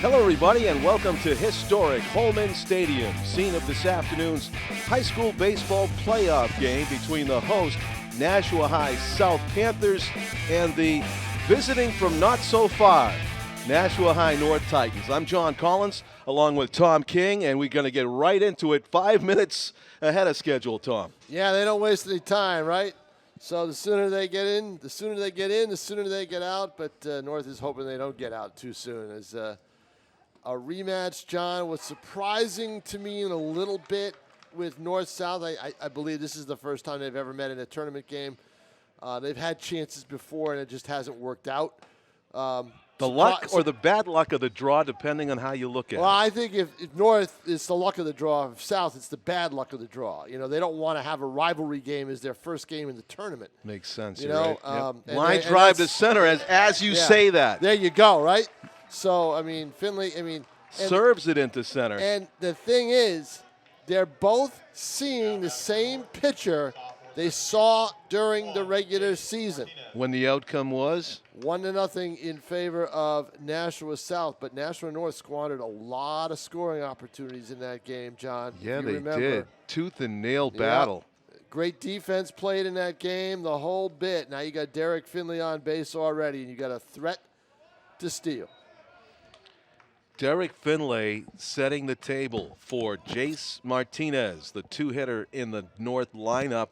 Hello, everybody, and welcome to historic Holman Stadium, scene of this afternoon's high school baseball playoff game between the host Nashua High South Panthers and the visiting from not so far Nashua High North Titans. I'm John Collins, along with Tom King, and we're going to get right into it 5 minutes ahead of schedule, Tom. Yeah, they don't waste any time, right? So the sooner they get in, the sooner they get out. But North is hoping they don't get out too soon. As a rematch, John, was surprising to me in a little bit with North-South. I believe this is the first time they've ever met in a tournament game. They've had chances before, and it just hasn't worked out. The luck or the bad luck of the draw, depending on how you look at it. Well, I think if North is the luck of the draw, if South, it's the bad luck of the draw. You know, they don't want to have a rivalry game as their first game in the tournament. Makes sense. You know, right. Line drive to center as you say that. There you go, right? So, I mean, Finley, serves it into center. And the thing is, they're both seeing the same pitcher they saw during the regular season. When the outcome was? 1-0 in favor of Nashua South. But Nashua North squandered a lot of scoring opportunities in that game, John. Yeah, they did. Tooth and nail battle. Great defense played in that game, the whole bit. Now you got Derek Finley on base already, and you got a threat to steal. Derek Finlay setting the table for Jace Martinez, the two-hitter in the North lineup.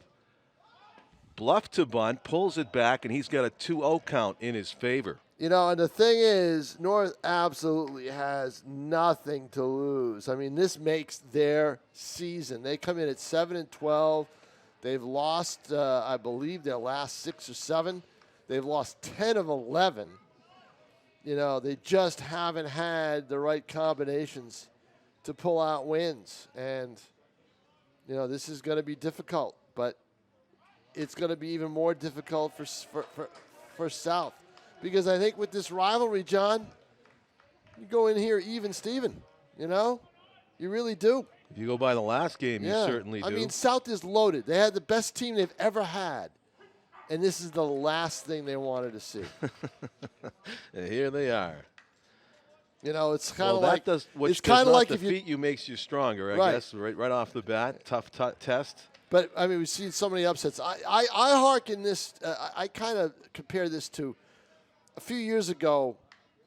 Bluff to bunt, pulls it back, and he's got a 2-0 count in his favor. You know, and the thing is, North absolutely has nothing to lose. I mean, this makes their season. They come in at 7-12. They've lost, I believe, their last 6 or 7. They've lost 10 of 11. You know, they just haven't had the right combinations to pull out wins. And, you know, this is going to be difficult, but it's going to be even more difficult for South. Because I think with this rivalry, John, you go in here even Steven, you know? You really do. If you go by the last game, you certainly do. I mean, South is loaded. They had the best team they've ever had. And this is the last thing they wanted to see. And here they are. You know, it's kind of like it's kind of like defeat you makes you stronger. I guess right off the bat, tough test. But I mean, we've seen so many upsets. I hearken this. I kind of compare this to a few years ago.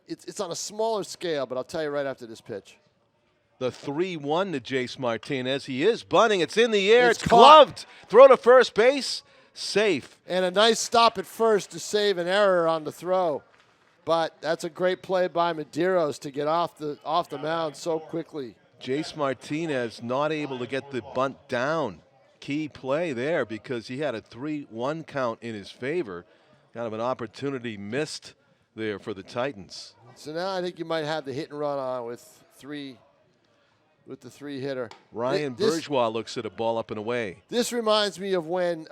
It's on a smaller scale, but I'll tell you right after this pitch. The 3-1 to Jace Martinez. He is bunting. It's in the air. It's gloved. Throw to first base. Safe. And a nice stop at first to save an error on the throw. But that's a great play by Medeiros to get off the mound so quickly. Jace Martinez not able to get the bunt down. Key play there because he had a 3-1 count in his favor. Kind of an opportunity missed there for the Titans. So now I think you might have the hit and run on with the three-hitter. Ryan Bourgeois looks at a ball up and away. This reminds me of when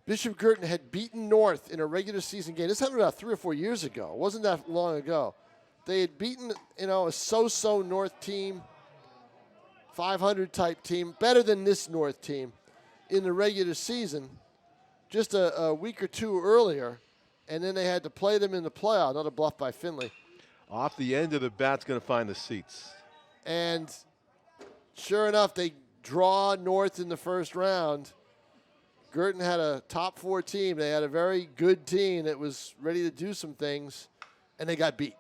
Bishop Girton had beaten North in a regular season game. This happened about 3 or 4 years ago. It wasn't that long ago. They had beaten, a so-so North team, 500 type team, better than this North team in the regular season just a week or two earlier, and then they had to play them in the playoff. Another bluff by Finley. Off the end of the bat's going to find the seats. And sure enough, they draw North in the first round. Girton had a top 4 team. They had a very good team that was ready to do some things, and they got beat.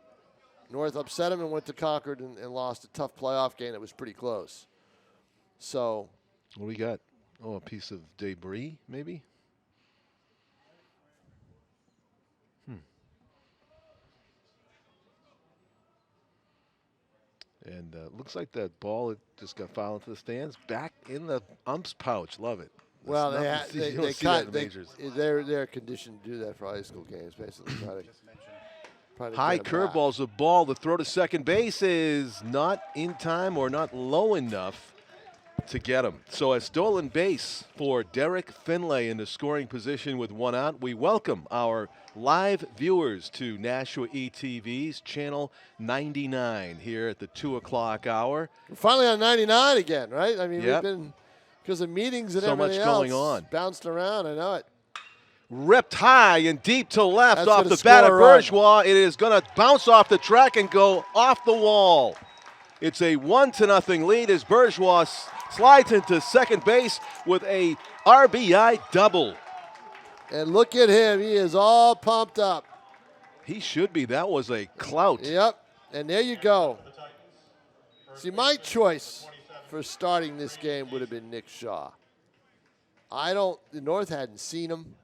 North upset them and went to Concord and lost a tough playoff game that was pretty close. So, what do we got? Oh, a piece of debris, maybe? And looks like that ball just got fouled into the stands. Back in the ump's pouch. Love it. Well, they're conditioned to do that for high school games, basically. High curveball's a ball. The throw to second base is not in time or not low enough to get him. So a stolen base for Derek Finlay in the scoring position with 1 out. We welcome our live viewers to Nashua ETV's channel 99 here at the 2 o'clock hour. We're finally on 99 again, right? I mean, we've been, because of meetings and everything so much going else, on. bounced around. I know it. ripped high and deep to left That's off gonna the bat of score a run. Bourgeois. It is going to bounce off the track and go off the wall. It's a 1-0 lead as Bourgeois slides into second base with a RBI double. And look at him. He is all pumped up. He should be. That was a clout. Yep. And there you go. See, my choice for starting this game would have been Nick Shaw. The North hadn't seen him.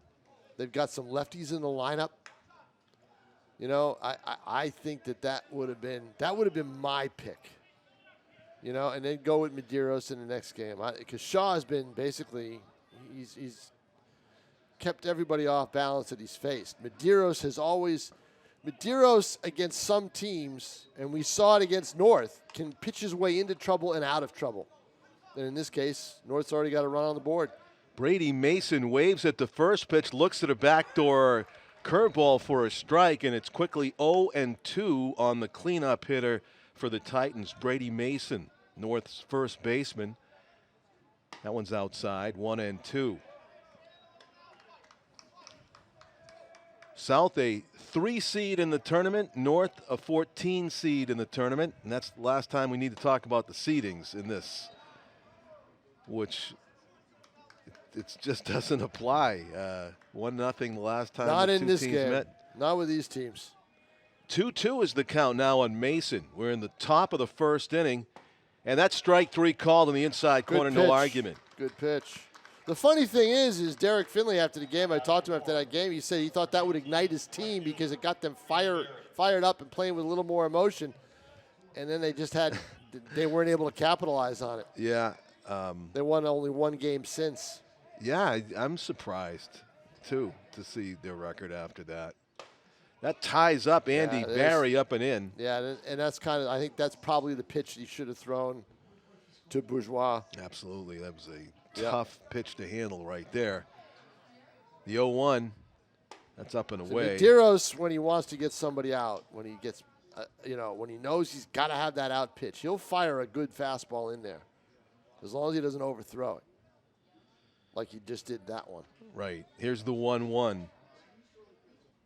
They've got some lefties in the lineup. You know, I think that would have been my pick. You know, and then go with Medeiros in the next game. Because Shaw has been basically, he's kept everybody off balance that he's faced. Medeiros against some teams, and we saw it against North, can pitch his way into trouble and out of trouble. And in this case, North's already got a run on the board. Brady Mason waves at the first pitch, looks at a backdoor curveball for a strike, and it's quickly 0-2 on the cleanup hitter for the Titans. Brady Mason, North's first baseman. That one's outside, 1-2. South a 3 seed in the tournament, North a 14 seed in the tournament, and that's the last time we need to talk about the seedings in this, which it just doesn't apply. 1-0 the last time Not the in two this teams game. met. Not with these teams. 2-2 is the count now on Mason. We're in the top of the first inning, and that's strike 3 called in the inside corner, no argument. Good pitch. The funny thing is Derek Finley after the game, I talked to him after that game, he said he thought that would ignite his team because it got them fired up and playing with a little more emotion. And then they weren't able to capitalize on it. Yeah. They won only one game since. Yeah, I'm surprised, too, to see their record after that. That ties up Andy Barry up and in. Yeah, and that's I think that's probably the pitch he should have thrown to Bourgeois. Absolutely. That was a tough pitch to handle right there. The 0-1, that's up and away. Medeiros, when he wants to get somebody out, when he gets, when he knows he's got to have that out pitch, he'll fire a good fastball in there as long as he doesn't overthrow it. Like he just did that one. Right. Here's the 1-1.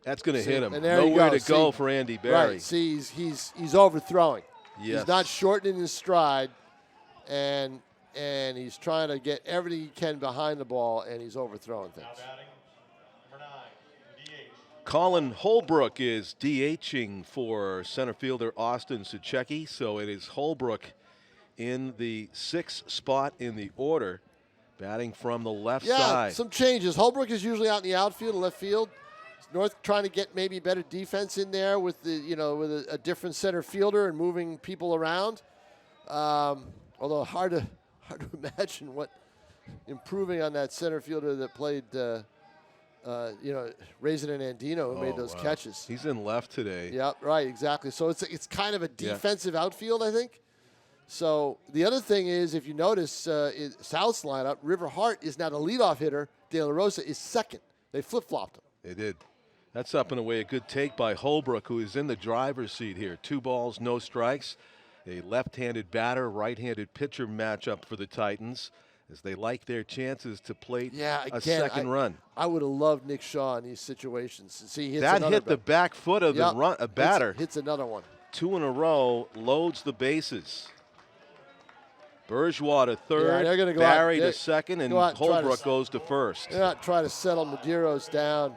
That's going to hit him. And there Nowhere you to go for Andy Barry. Right. See, he's overthrowing. Yes. He's not shortening his stride, and he's trying to get everything he can behind the ball, and he's overthrowing things. Colin Holbrook is DHing for center fielder Austin Suchecki, so it is Holbrook in the 6th spot in the order, batting from the left side. Yeah, some changes. Holbrook is usually out in the outfield and left field. North trying to get maybe better defense in there with with a different center fielder and moving people around. Although hard to imagine what improving on that center fielder that played, Raisin and Andino who made those catches. He's in left today. Yep, right, exactly. So it's kind of a defensive outfield, I think. So the other thing is, if you notice, South's lineup, River Hart is now the leadoff hitter. De La Rosa is second. They flip-flopped him. They did. That's up and away. A good take by Holbrook, who is in the driver's seat here. 2 balls, no strikes. A left-handed batter, right-handed pitcher matchup for the Titans as they like their chances to plate a second run. I would have loved Nick Shaw in these situations. See, he that hit the back foot of the batter. Hits another one. 2 in a row, loads the bases. Bourgeois to third, they're gonna go Barry out, to second, and Holbrook goes to first. They're not trying to settle Medeiros down.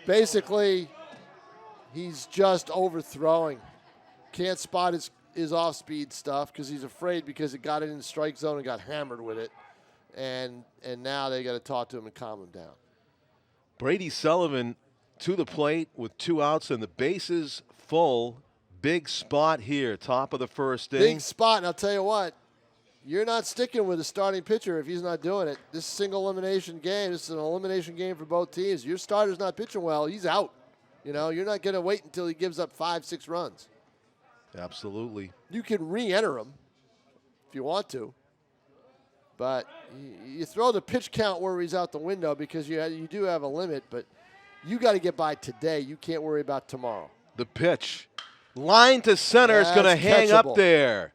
Basically, he's just overthrowing. Can't spot his off-speed stuff because he's afraid because it got it in the strike zone and got hammered with it. And now they got to talk to him and calm him down. Brady Sullivan to the plate with 2 outs and the bases full. Big spot here, top of the first inning. Big spot, and I'll tell you what. You're not sticking with a starting pitcher if he's not doing it. This single elimination game, this is an elimination game for both teams. Your starter's not pitching well, he's out. You're not going to wait until he gives up 5-6 runs. Absolutely. You can re-enter him if you want to. But you throw the pitch count where he's out the window because you do have a limit, but you got to get by today. You can't worry about tomorrow. The pitch. Line to center is going to hang up there.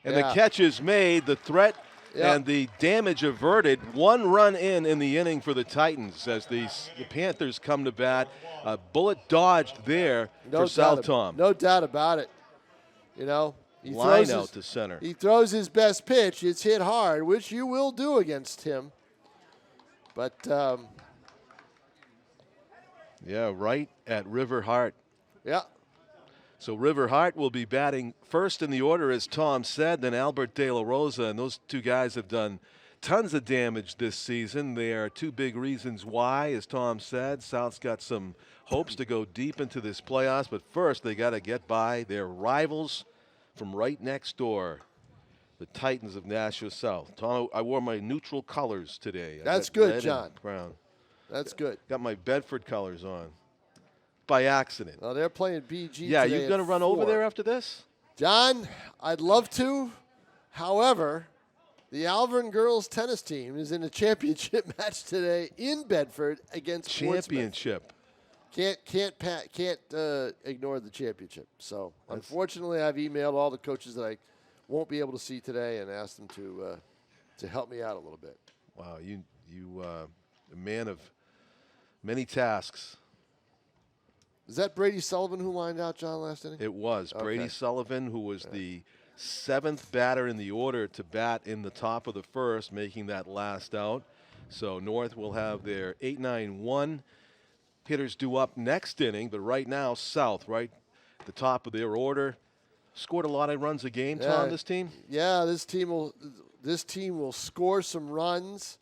And the catch is made. The threat And the damage averted. 1 run in the inning for the Titans as the Panthers come to bat. A bullet dodged there for South Tom. No doubt about it. You know, line out to center. He throws his best pitch. It's hit hard, which you will do against him. But yeah, right at River Hart. Yeah. So River Hart will be batting first in the order, as Tom said, then Albert De La Rosa, and those two guys have done tons of damage this season. There are 2 big reasons why, as Tom said. South's got some hopes to go deep into this playoffs, but first they got to get by their rivals from right next door, the Titans of Nashua South. Tom, I wore my neutral colors today. That's good, John. Brown. That's good. Got my Bedford colors on. By accident. Well, they're playing BG Yeah, today you going to run 4. over there after this? John, I'd love to. However, the Alvern girls tennis team is in a championship match today in Bedford against championship. Portsmouth. Can't ignore the championship. So, unfortunately, I've emailed all the coaches that I won't be able to see today and asked them to help me out a little bit. Wow, you a man of many tasks. Is that Brady Sullivan who lined out, John, last inning? It was. Okay. Brady Sullivan, who was the 7th batter in the order to bat in the top of the first, making that last out. So North will have their 8-9-1 hitters due up next inning, but right now South, right at the top of their order, scored a lot of runs a game, Tom, this team? Yeah, this team will score some runs.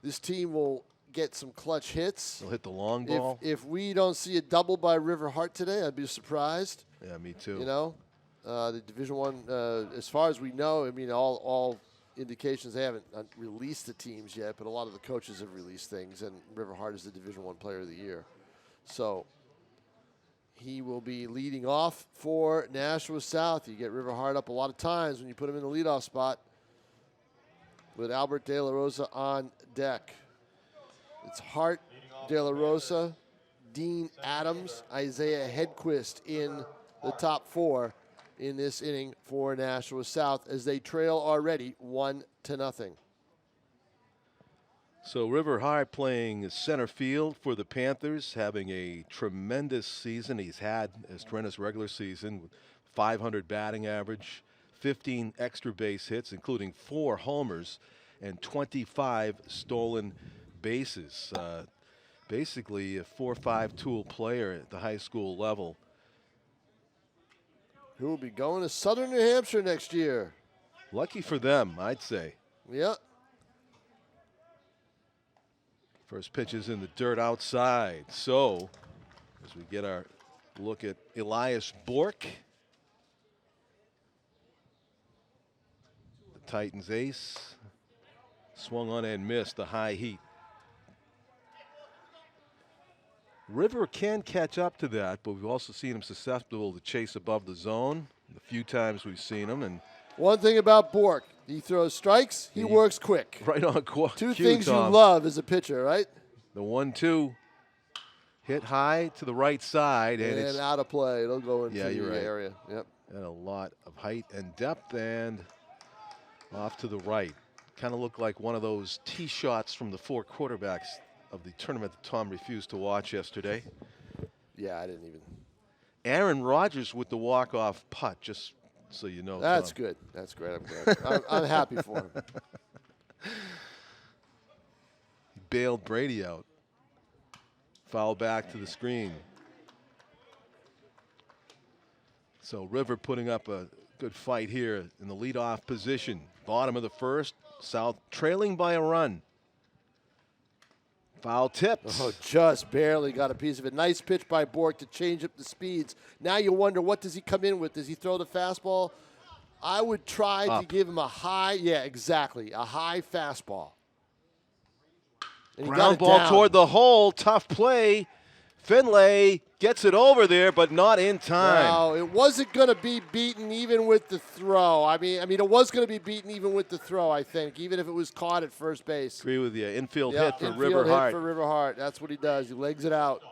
This team will get some clutch hits. They'll hit the long ball. If we don't see a double by River Hart today, I'd be surprised. Yeah, me too. You know, the Division I, as far as we know, I mean, all indications, they haven't released the teams yet, but a lot of the coaches have released things, and River Hart is the Division I Player of the Year. So he will be leading off for Nashua South. You get River Hart up a lot of times when you put him in the leadoff spot with Albert De La Rosa on deck. It's Hart, De La Rosa, Dean Adams, Isaiah Hedquist in the top 4 in this inning for Nashua South as they trail already 1-0. So River Hart playing center field for the Panthers, having a tremendous season. He's had as tremendous regular season with 500 batting average, 15 extra base hits, including 4 homers and 25 stolen bases. Basically a 4-5 tool player at the high school level. Who will be going to Southern New Hampshire next year. Lucky for them, I'd say. Yep. First pitch is in the dirt outside. So as we get our look at Elias Bork, the Titans ace, swung on and missed the high heat. River can catch up to that, but we've also seen him susceptible to chase above the zone the few times we've seen him. And one thing about Bork, he throws strikes, he works quick. Right on cue, Two things Tom. you love as a pitcher, right? The 1-2 hit high to the right side. And it's out of play. It'll go into the right. area. Yep. And a lot of height and depth, and off to the right. Kind of looked like one of those tee shots from the 4 quarterbacks of the tournament that Tom refused to watch yesterday. Yeah, I didn't even. Aaron Rodgers with the walk-off putt, just so you know. That's Tom. good. That's great. I'm glad. I'm happy for him. He bailed Brady out. Foul back to the screen. So River putting up a good fight here in the leadoff position. Bottom of the first, South trailing by a run. Foul tipped. Oh, just barely got a piece of it. Nice pitch by Bork to change up the speeds. Now you wonder, what does he come in with? Does he throw the fastball? I would try to give him a high, yeah, exactly, a high fastball. And ground ball toward the hole. Tough play. Finlay gets it over there, but not in time. No, it wasn't going to be beaten even with the throw. I mean, it was going to be beaten even with the throw, I think, even if it was caught at first base. Agree with you. Infield Yeah, hit for infield River hit Hart. for River Hart. That's what he does. He legs it out.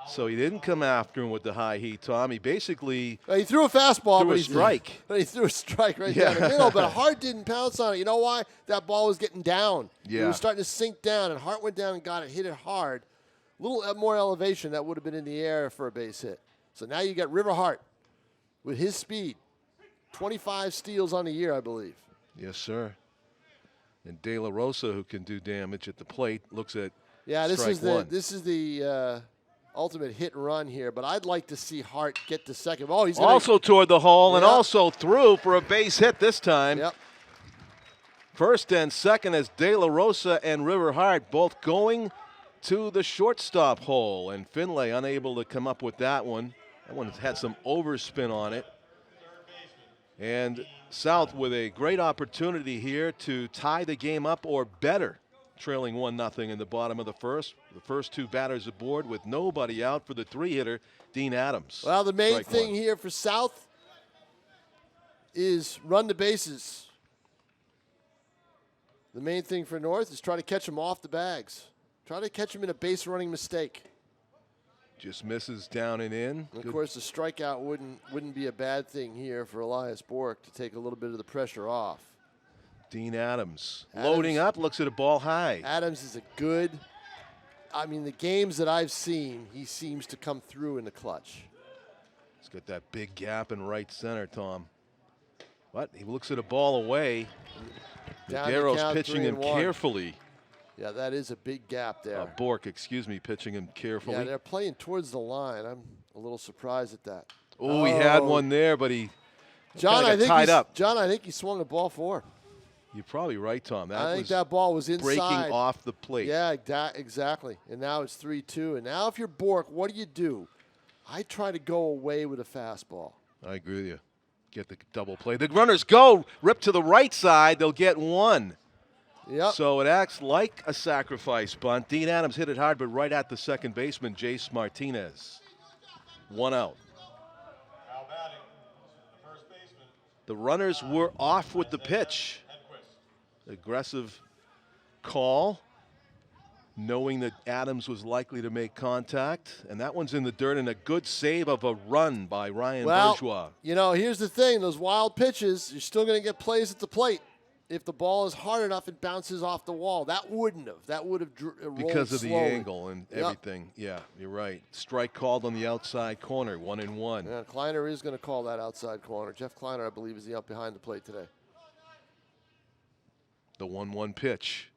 So he didn't come after him with the high heat, Tom. He basically he threw a fastball, threw a strike. But he threw a strike right down the middle. But Hart didn't pounce on it. You know why? That ball was getting down. Yeah. It was starting to sink down, and Hart went down and got it, hit it hard. A little more elevation, that would have been in the air for a base hit. So now you got River Hart with his speed. 25 steals on the year, I believe. Yes, sir. And De La Rosa, who can do damage at the plate, looks at this strike is the ultimate hit and run here, but I'd like to see Hart get to second. Oh, he's also toward the hole and also through for a base hit this time. Yep. First and second as De La Rosa and River Hart both going to the shortstop hole, and Finlay unable to come up with that one. That one had some overspin on it. And South with a great opportunity here to tie the game up or better, trailing 1-0 in the bottom of the first. The first two batters aboard with nobody out for the three-hitter, Dean Adams. Well, the main thing here for South is run the bases. The main thing for North is try to catch them off the bags. Try to catch them in a base running mistake. Just misses down and in. And of course, the strikeout wouldn't be a bad thing here for Elias Bork to take a little bit of the pressure off. Dean Adams loading up, looks at a ball high. Adams is a good, I mean, the games that I've seen, he seems to come through in the clutch. He's got that big gap in right center, Tom. But he looks at a ball away. Daro's pitching him carefully. Yeah, that is a big gap there. Bork, excuse me, pitching him carefully. Yeah, they're playing towards the line. I'm a little surprised at that. Oh, he had one there, but he got tied up. John, I think he swung a ball 4. You're probably right, Tom. I think that ball was inside. Breaking off the plate. Yeah, exactly. And now it's 3-2. And now if you're Bork, what do? I try to go away with a fastball. I agree with you. Get the double play. The runners go, rip to the right side. They'll get one. Yep. So it acts like a sacrifice bunt. Dean Adams hit it hard, but right at the second baseman, Jace Martinez. 1 out. The runners were off with the pitch. Aggressive call, knowing that Adams was likely to make contact. And that one's in the dirt, and a good save of a run by Ryan Bourgeois. You know, here's the thing. Those wild pitches, you're still going to get plays at the plate. If the ball is hard enough, it bounces off the wall. That wouldn't have. That would have rolled because of slowly. The angle and everything. Yeah, you're right. Strike called on the outside corner, 1-1. Yeah, Kleiner is going to call that outside corner. Jeff Kleiner, I believe, is the up behind the plate today. The 1-1 pitch.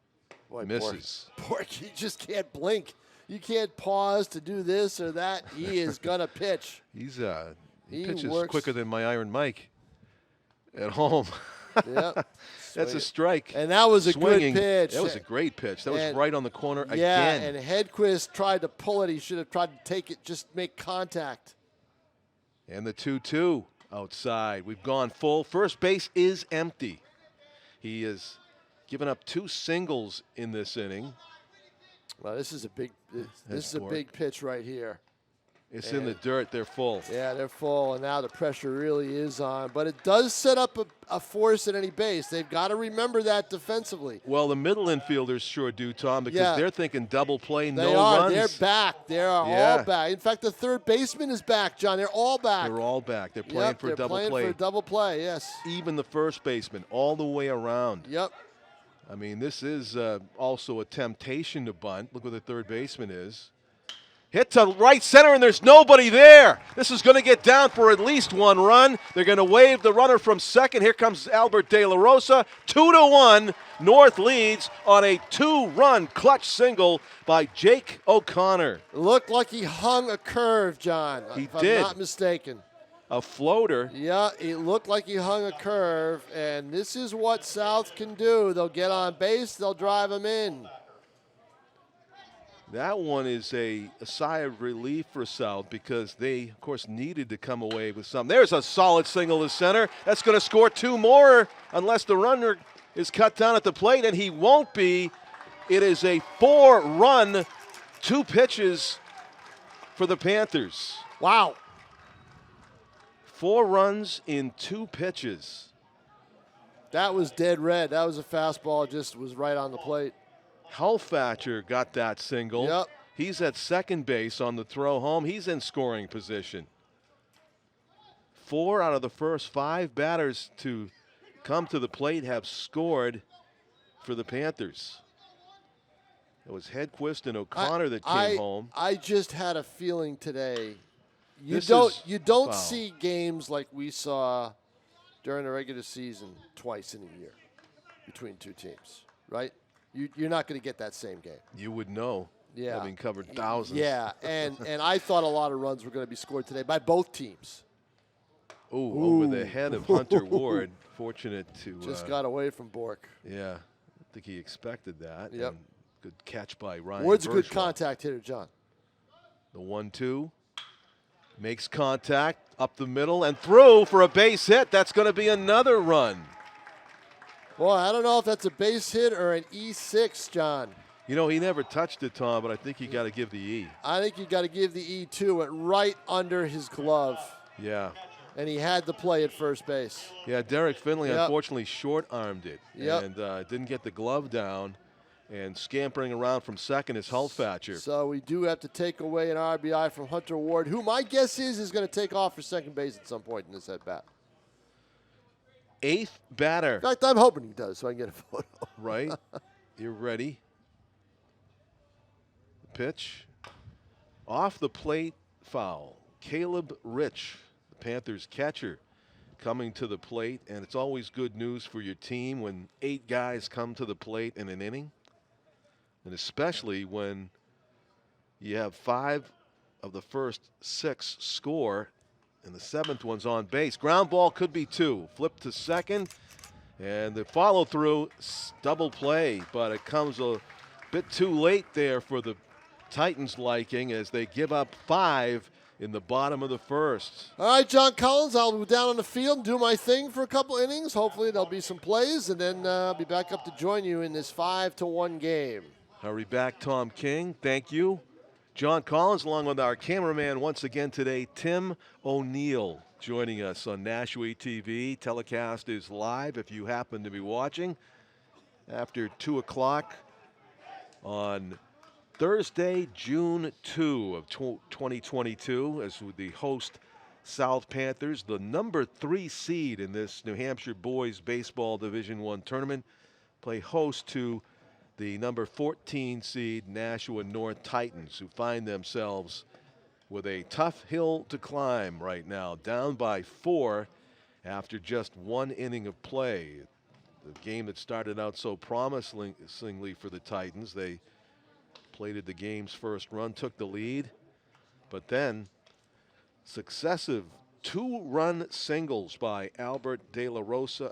Boy, misses. Bork, you just can't blink. You can't pause to do this or that. He is going to pitch. He pitches quicker than my Iron Mike at home. Yep. That's a strike. And that was a good pitch. That was a great pitch. That was right on the corner again. Yeah, and Hedquist tried to pull it. He should have tried to take it, just make contact. And the 2-2 outside. We've gone full. First base is empty. He has given up 2 singles in this inning. Well, this is a big pitch right here. It's in the dirt. They're full. Yeah, they're full, and now the pressure really is on. But it does set up a force at any base. They've got to remember that defensively. Well, the middle infielders sure do, Tom, because they're thinking double play, no runs. They're back. They are all back. In fact, the third baseman is back, John. They're all back. They're all back. They're playing for double play. They're playing for double play, yes. Even the first baseman, all the way around. Yep. I mean, this is also a temptation to bunt. Look where the third baseman is. Hit to right center, and there's nobody there. This is going to get down for at least 1 run. They're going to wave the runner from second. Here comes Albert De La Rosa. 2-1. North leads on a 2-run clutch single by Jake O'Connor. Looked like he hung a curve, John. He did. I'm not mistaken. A floater. Yeah, it looked like he hung a curve, and this is what South can do. They'll get on base. They'll drive him in. That one is a sigh of relief for South because they, of course, needed to come away with something. There's a solid single to center. That's going to score 2 more unless the runner is cut down at the plate, and he won't be. It is a 4-run, 2 pitches for the Panthers. Wow. 4 runs in 2 pitches. That was dead red. That was a fastball, just was right on the plate. Helfatcher got that single. Yep. He's at second base on the throw home. He's in scoring position. 4 out of the first 5 batters to come to the plate have scored for the Panthers. It was Hedquist and O'Connor that came home. I just had a feeling today. You This don't foul. see games like we saw during the regular season twice in a year between two teams, right? You're not going to get that same game. You would know, Yeah. having covered thousands. Yeah, and I thought a lot of runs were going to be scored today by both teams. Ooh, over the head of Hunter Ward. Fortunate to just got away from Bork. Yeah, I think he expected that. Yep. And good catch by Ryan. Ward's a good Bergeron. contact hitter, John. The 1-2 makes contact up the middle and through for a base hit. That's going to be another run. Boy, I don't know if that's a base hit or an E6, John. You know, he never touched it, Tom, but I think you got to give the E. I think you got to give the E2. It right under his glove. Yeah. And he had the play at first base. Yeah, Derek Finley Yep. unfortunately short-armed it. Yep. And didn't get the glove down. And scampering around from second is Hulfatcher. So we do have to take away an RBI from Hunter Ward, who my guess is going to take off for second base at some point in this at-bat. 8th batter. In fact, I'm hoping he does so I can get a photo. Right. You're ready. Pitch. Off the plate, foul. Caleb Rich, the Panthers catcher, coming to the plate. And it's always good news for your team when 8 guys come to the plate in an inning. And especially when you have 5 of the first 6 score and the 7th one's on base. Ground ball could be 2. Flip to second. And the follow through, double play, but it comes a bit too late there for the Titans' liking as they give up 5 in the bottom of the first. All right, John Collins, I'll go down on the field and do my thing for a couple innings. Hopefully there'll be some plays, and then I'll be back up to join you in this 5-1 game. Hurry back, Tom King. Thank you. John Collins, along with our cameraman once again today, Tim O'Neill, joining us on Nashua TV. Telecast is live if you happen to be watching after 2 o'clock on Thursday, June 2 of 2022, as the host South Panthers, the number 3 seed in this New Hampshire Boys Baseball Division I tournament, play host to the number 14 seed Nashua North Titans, who find themselves with a tough hill to climb right now, down by 4 after just 1 inning of play. The game that started out so promisingly for the Titans, they plated the game's first run, took the lead, but then successive 2-run singles by Albert De La Rosa,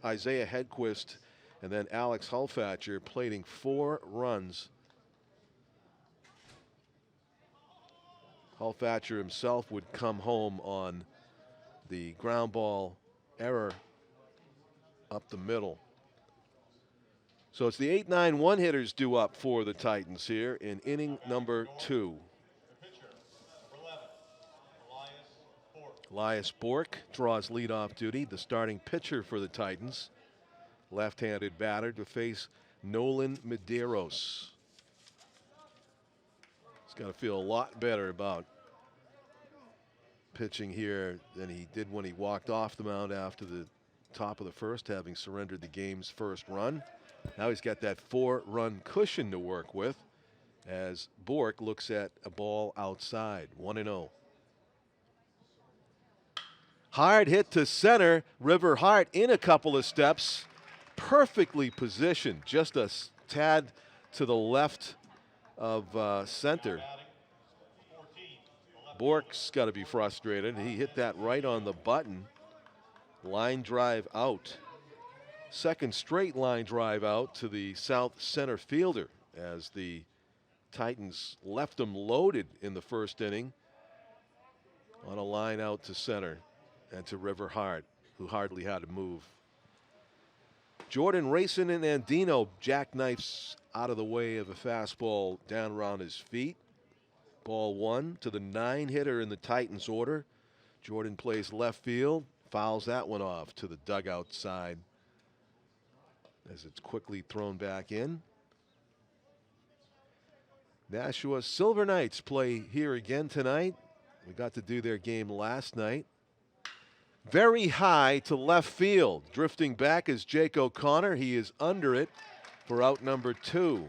Isaiah Hedquist, and then Alex Hulfatcher plating 4 runs. Hulfatcher himself would come home on the ground ball error up the middle. So it's the 8-9 one-hitters due up for the Titans here in inning number 2. Elias Bork draws leadoff duty, the starting pitcher for the Titans. Left-handed batter to face Nolan Medeiros. He's got to feel a lot better about pitching here than he did when he walked off the mound after the top of the first, having surrendered the game's first run. Now he's got that 4-run cushion to work with as Bork looks at a ball outside, 1-0. Hard hit to center. River Hart in a couple of steps. Perfectly positioned, just a tad to the left of center. Bork's got to be frustrated. He hit that right on the button. Line drive out. Second straight line drive out to the south center fielder as the Titans left him loaded in the first inning on a line out to center and to River Hart, who hardly had to move. Jordan Racing and Andino jackknifes out of the way of a fastball down around his feet. Ball 1 to the 9-hitter in the Titans order. Jordan plays left field, fouls that one off to the dugout side as it's quickly thrown back in. Nashua Silver Knights play here again tonight. We got to do their game last night. Very high to left field. Drifting back is Jake O'Connor. He is under it for out number 2.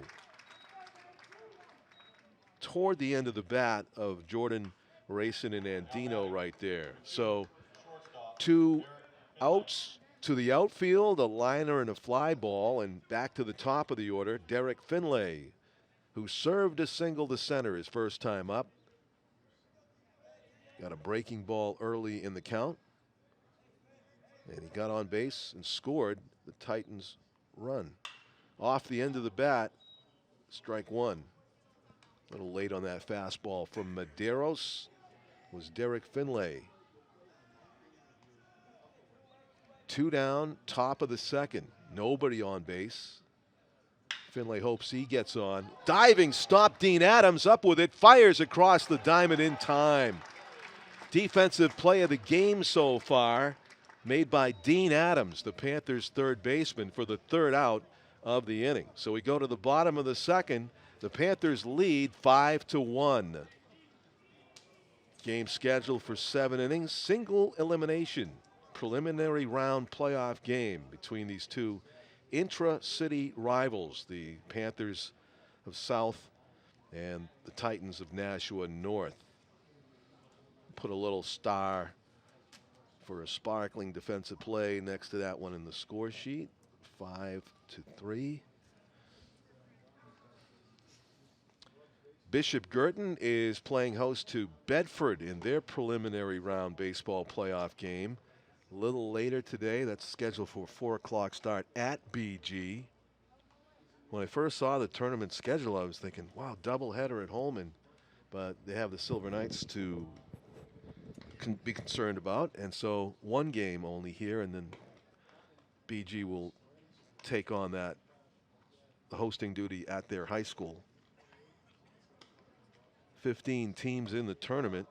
Toward the end of the bat of Jordan Racing and Andino right there. So 2 outs to the outfield, a liner and a fly ball, and back to the top of the order, Derek Finlay, who served a single to center his first time up. Got a breaking ball early in the count. And he got on base and scored the Titans' run. Off the end of the bat, strike 1. A little late on that fastball from Medeiros was Derek Finlay. 2 down, top of the second. Nobody on base. Finlay hopes he gets on. Diving stop, Dean Adams up with it. Fires across the diamond in time. Defensive play of the game so far made by Dean Adams, the Panthers' third baseman, for the 3rd out of the inning. So we go to the bottom of the second. The Panthers lead 5-1. Game scheduled for 7 innings. Single elimination preliminary round playoff game between these two intra-city rivals, the Panthers of South and the Titans of Nashua North. Put a little star for a sparkling defensive play next to that one in the score sheet. 5-3. Bishop Girton is playing host to Bedford in their preliminary round baseball playoff game. A little later today. That's scheduled for a 4 o'clock start at BG. When I first saw the tournament schedule, I was thinking, wow, doubleheader at Holman. But they have the Silver Knights to be concerned about. And so 1 game only here, and then BG will take on the hosting duty at their high school. 15 teams in the tournament,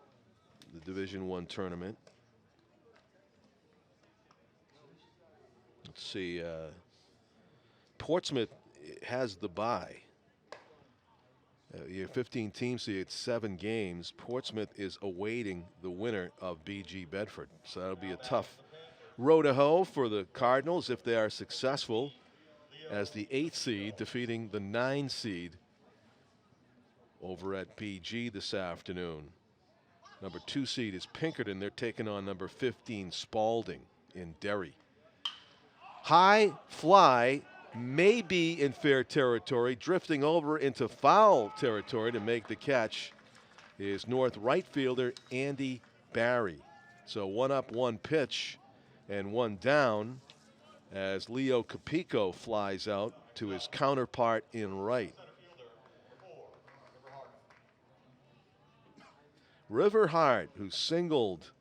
the Division I tournament. Let's see, Portsmouth has the bye. You have 15 teams, so you had 7 games. Portsmouth is awaiting the winner of BG Bedford. So that'll be a tough row to hoe for the Cardinals if they are successful as the 8th seed defeating the 9 seed over at BG this afternoon. Number 2 seed is Pinkerton. They're taking on number 15 Spalding in Derry. High fly may be in fair territory. Drifting over into foul territory to make the catch is North right fielder Andy Barry. So 1 up, 1 pitch, and 1 down as Leo Capico flies out to his counterpart in right. River Hart, who singled,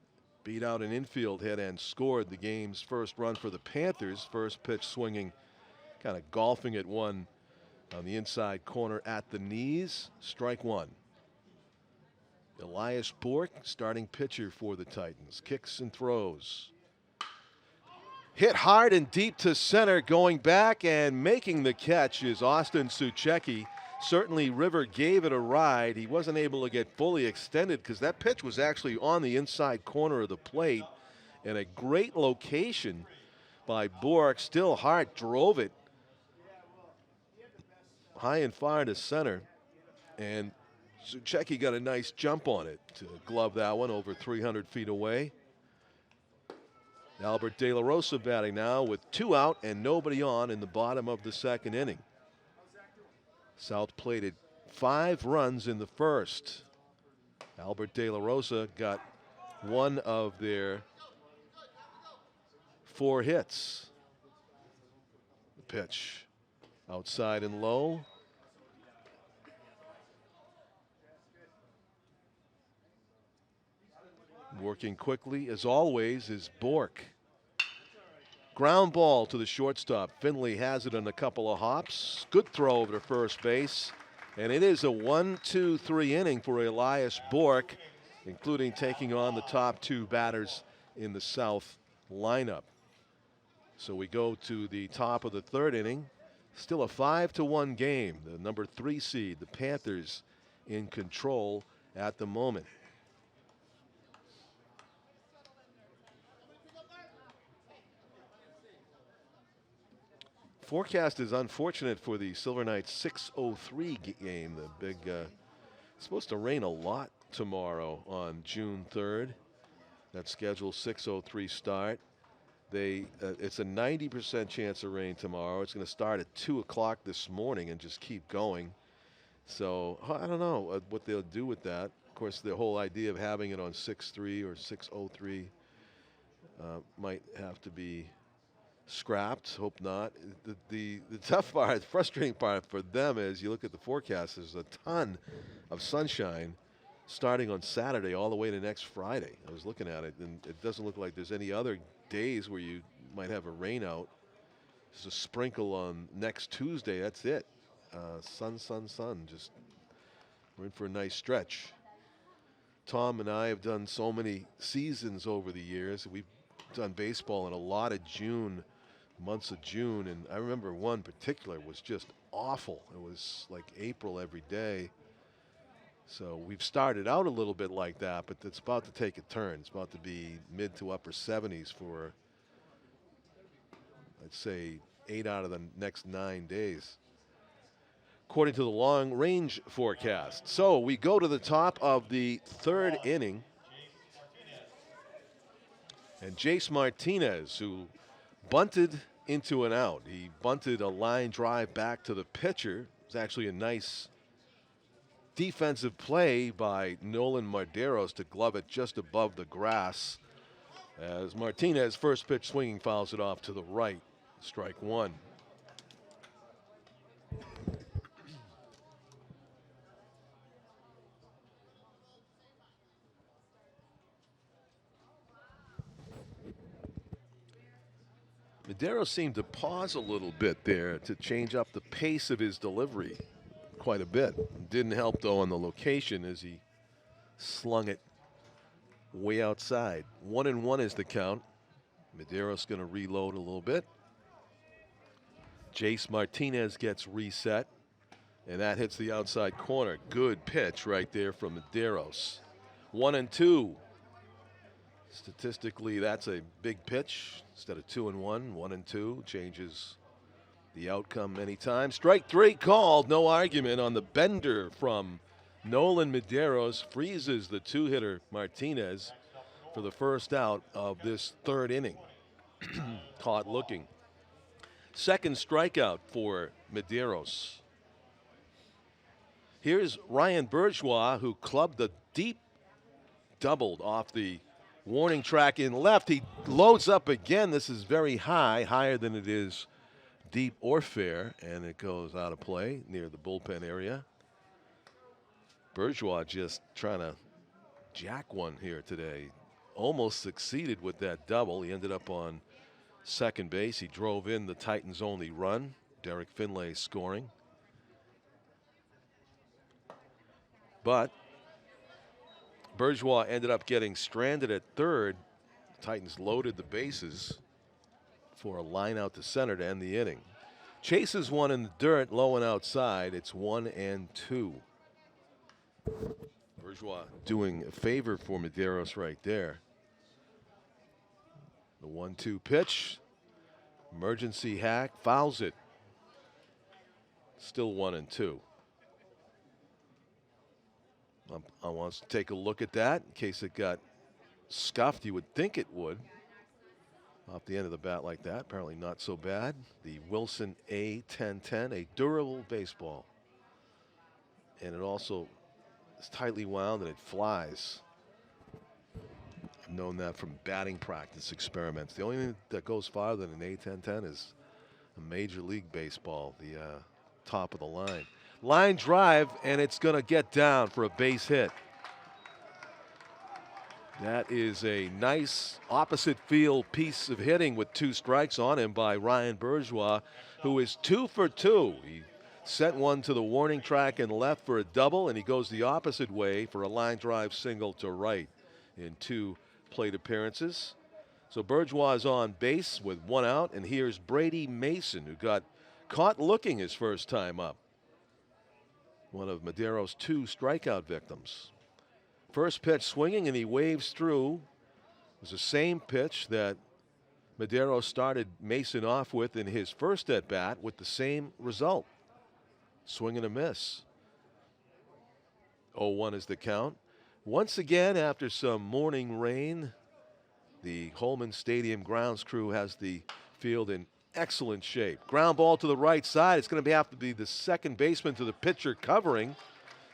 beat out an infield hit and scored the game's first run for the Panthers. First pitch swinging, kind of golfing at one on the inside corner at the knees. Strike 1. Elias Bork, starting pitcher for the Titans. Kicks and throws. Hit hard and deep to center. Going back and making the catch is Austin Suchecki. Certainly River gave it a ride. He wasn't able to get fully extended because that pitch was actually on the inside corner of the plate. And a great location by Bork. Still Hart drove it high and far to center. And Suchecki got a nice jump on it to glove that one over 300 feet away. Albert De La Rosa batting now with 2 out and nobody on in the bottom of the 2nd inning. South plated 5 runs in the first. Albert De La Rosa got 1 of their 4 hits. The pitch outside and low. Working quickly as always is Bork. Ground ball to the shortstop. Finley has it on a couple of hops. Good throw over to first base. And it is a 1-2-3 inning for Elias Bork, including taking on the top 2 batters in the South lineup. So we go to the top of the 3rd inning. Still a 5-1 game. The number 3 seed, the Panthers, in control at the moment. Forecast is unfortunate for the Silver Knights 6:03 game. The big, it's supposed to rain a lot tomorrow on June 3rd. That scheduled 6:03 start. It's a 90% chance of rain tomorrow. It's going to start at 2 o'clock this morning and just keep going. So I don't know what they'll do with that. Of course, the whole idea of having it on 6:03 or 6:03 might have to be scrapped. Hope not. The tough part, the frustrating part for them is you look at the forecast, there's a ton of sunshine starting on Saturday all the way to next Friday. I was looking at it, and it doesn't look like there's any other days where you might have a rain out. There's a sprinkle on next Tuesday. That's it. Sun. Just we're in for a nice stretch. Tom and I have done so many seasons over the years. We've done baseball in a lot of months of June, and I remember one particular was just awful. It was like April every day. So we've started out a little bit like that, but it's about to take a turn. It's about to be mid to upper 70s for, I'd say, 8 out of the next 9 days, according to the long range forecast. So we go to the top of the 3rd inning. And Jace Martinez, who bunted into an out. He bunted a line drive back to the pitcher. It was actually a nice defensive play by Nolan Marderos to glove it just above the grass, as Martinez, first pitch swinging, fouls it off to the right. Strike one. Madero seemed to pause a little bit there to change up the pace of his delivery quite a bit. Didn't help, though, on the location as he slung it way outside. 1-1 is the count. Madero's going to reload a little bit. Jace Martinez gets reset, and that hits the outside corner. Good pitch right there from Maderos. 1-2. Statistically, that's a big pitch. Instead of 2-1, 1-2 changes the outcome many times. Strike three called. No argument on the bender from Nolan Maderos. Freezes the two-hitter Martinez for the first out of this 3rd inning. Caught looking. Second strikeout for Maderos. Here's Ryan Bourgeois, who clubbed a deep doubled off the warning track in left. He loads up again. This is very high, higher than it is deep or fair, and it goes out of play near the bullpen area. Bourgeois just trying to jack one here today. Almost succeeded with that double. He ended up on second base. He drove in the Titans' only run. Derek Finlay scoring. But Bourgeois ended up getting stranded at third. The Titans loaded the bases for a line out to center to end the inning. Chases one in the dirt, low and outside. It's 1-2. Bourgeois doing a favor for Maderos right there. The 1-2 pitch. Emergency hack, fouls it. Still 1-2. I want to take a look at that in case it got scuffed. You would think it would. Off the end of the bat like that. Apparently not so bad. The Wilson A1010, a durable baseball. And it also is tightly wound and it flies. I've known that from batting practice experiments. The only thing that goes farther than an A1010 is a Major League Baseball, the top of the line. Line drive, and it's going to get down for a base hit. That is a nice opposite field piece of hitting with 2 strikes on him by Ryan Bourgeois, who is 2 for 2. He sent one to the warning track and left for a double, and he goes the opposite way for a line drive single to right in 2 plate appearances. So Bourgeois is on base with 1 out, and here's Brady Mason, who got caught looking his first time up. one of Madero's 2 strikeout victims. First pitch swinging, and he waves through. It was the same pitch that Madero started Mason off with in his first at bat, with the same result. Swing and a miss. 0-1 is the count. Once again, after some morning rain, the Holman Stadium grounds crew has the field in excellent shape. Ground ball to the right side. It's going to have to be the second baseman to the pitcher covering,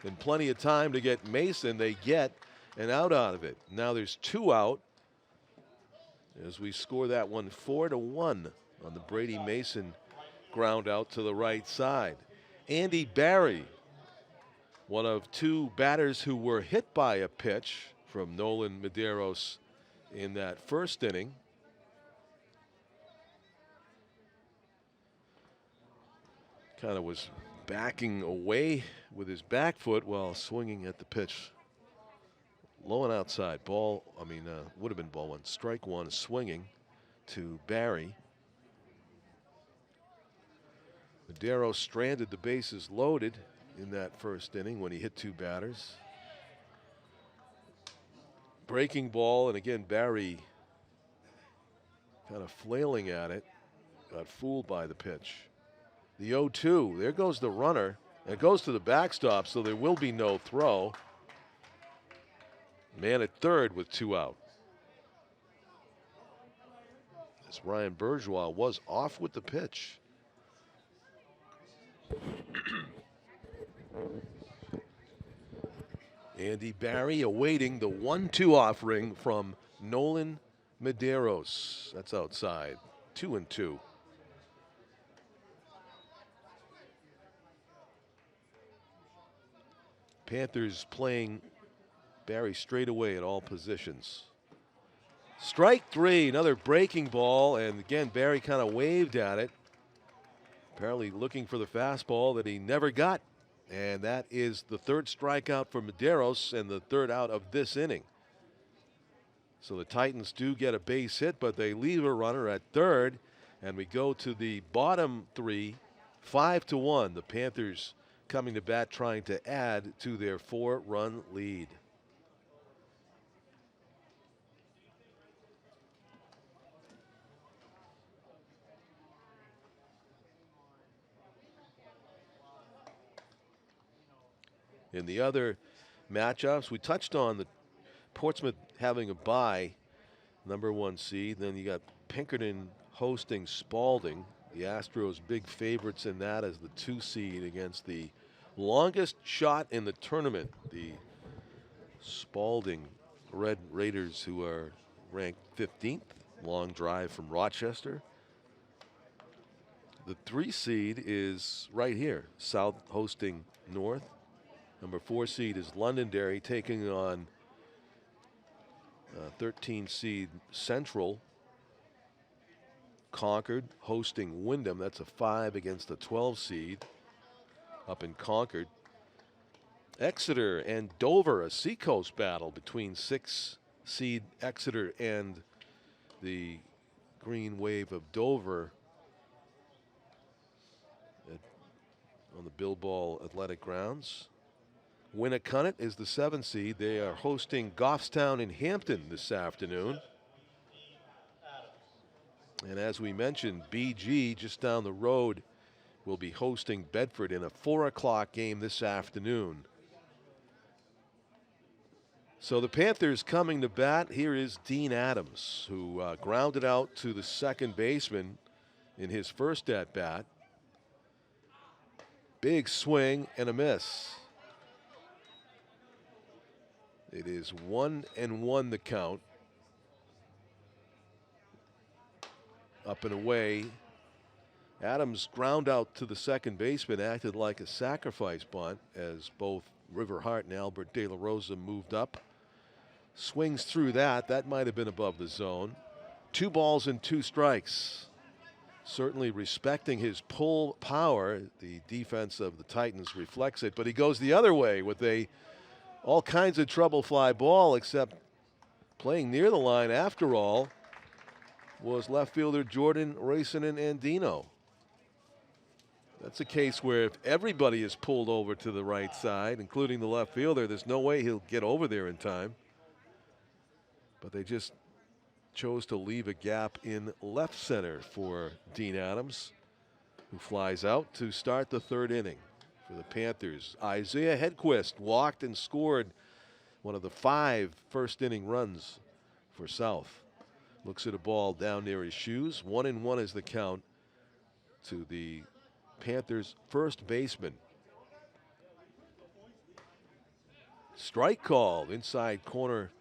and plenty of time to get Mason. They get an out of it. Now there's 2 out as we score that one 4-1 on the Brady Mason ground out to the right side. Andy Barry, one of 2 batters who were hit by a pitch from Nolan Medeiros in that first inning. Kind of was backing away with his back foot while swinging at the pitch. Low and outside. Would have been ball 1. Strike 1, swinging to Barry. Madero stranded the bases loaded in that first inning when he hit 2 batters. Breaking ball, and again Barry kind of flailing at it. Got fooled by the pitch. The 0-2, there goes the runner. It goes to the backstop, so there will be no throw. Man at third with 2 out. As Ryan Bourgeois was off with the pitch. Andy Barry awaiting the 1-2 offering from Nolan Medeiros. That's outside. 2-2. Panthers playing Barry straight away at all positions. Strike 3, another breaking ball, and again Barry kind of waved at it. Apparently looking for the fastball that he never got. And that is the 3rd strikeout for Medeiros and the 3rd out of this inning. So the Titans do get a base hit, but they leave a runner at 3rd, and we go to the bottom 3, 5-1. The Panthers coming to bat trying to add to their 4-run lead. In the other matchups, we touched on the Portsmouth having a bye, #1 seed. Then you got Pinkerton hosting Spalding. The Astros big favorites in that as the 2 seed against the longest shot in the tournament, the Spalding Red Raiders, who are ranked 15th. Long drive from Rochester. The 3 seed is right here, South hosting North. #4 seed is Londonderry taking on 13 seed Central. Concord hosting Wyndham. That's a 5 against the 12 seed up in Concord. Exeter and Dover, a Seacoast battle between 6 seed Exeter and the Green Wave of Dover on the Bilball Athletic Grounds. Winnicott is the 7 seed. They are hosting Goffstown in Hampton this afternoon. And as we mentioned, BG just down the road will be hosting Bedford in a 4 o'clock game this afternoon. So the Panthers coming to bat. Here is Dean Adams, who grounded out to the second baseman in his first at bat. Big swing and a miss. It is 1-1 the count. Up and away. Adams ground out to the second baseman, acted like a sacrifice bunt as both River Hart and Albert De La Rosa moved up. Swings through that. That might have been above the zone. 2 balls and 2 strikes. Certainly respecting his pull power. The defense of the Titans reflects it, but he goes the other way with all kinds of trouble fly ball, except playing near the line after all was left fielder Jordan Racinen Andino. That's a case where if everybody is pulled over to the right side, including the left fielder, there's no way he'll get over there in time. But they just chose to leave a gap in left center for Dean Adams, who flies out to start the third inning for the Panthers. Isaiah Hedquist walked and scored one of the 5 first-inning runs for South. Looks at a ball down near his shoes. 1-1 is the count to the Panthers' first baseman. Strike called inside corner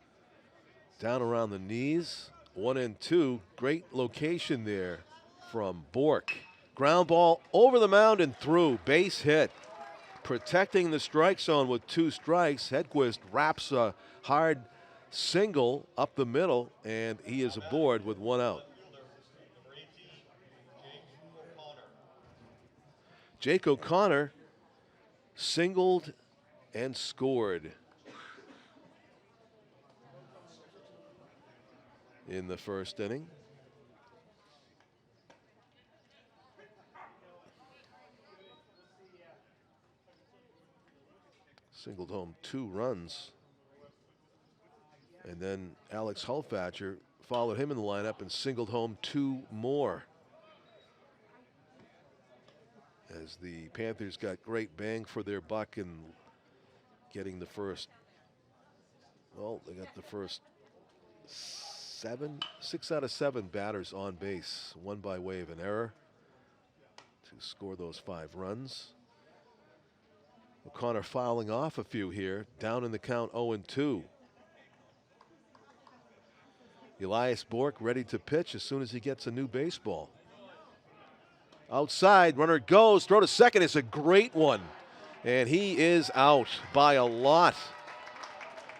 down around the knees. 1-2. Great location there from Bork. Ground ball over the mound and through. Base hit. Protecting the strike zone with 2 strikes. Hedquist wraps a hard single up the middle, and he is aboard with 1 out. Jake O'Connor singled and scored in the first inning. Singled home 2 runs. And then Alex Hulfatcher followed him in the lineup and singled home 2 more. As the Panthers got great bang for their buck in getting the first, well, they got the first 6 out of 7 batters on base, 1 by way of an error to score those 5 runs. O'Connor fouling off a few here, down in the count 0-2. Elias Bork ready to pitch as soon as he gets a new baseball. Outside, runner goes, throw to second. It's a great one. And he is out by a lot.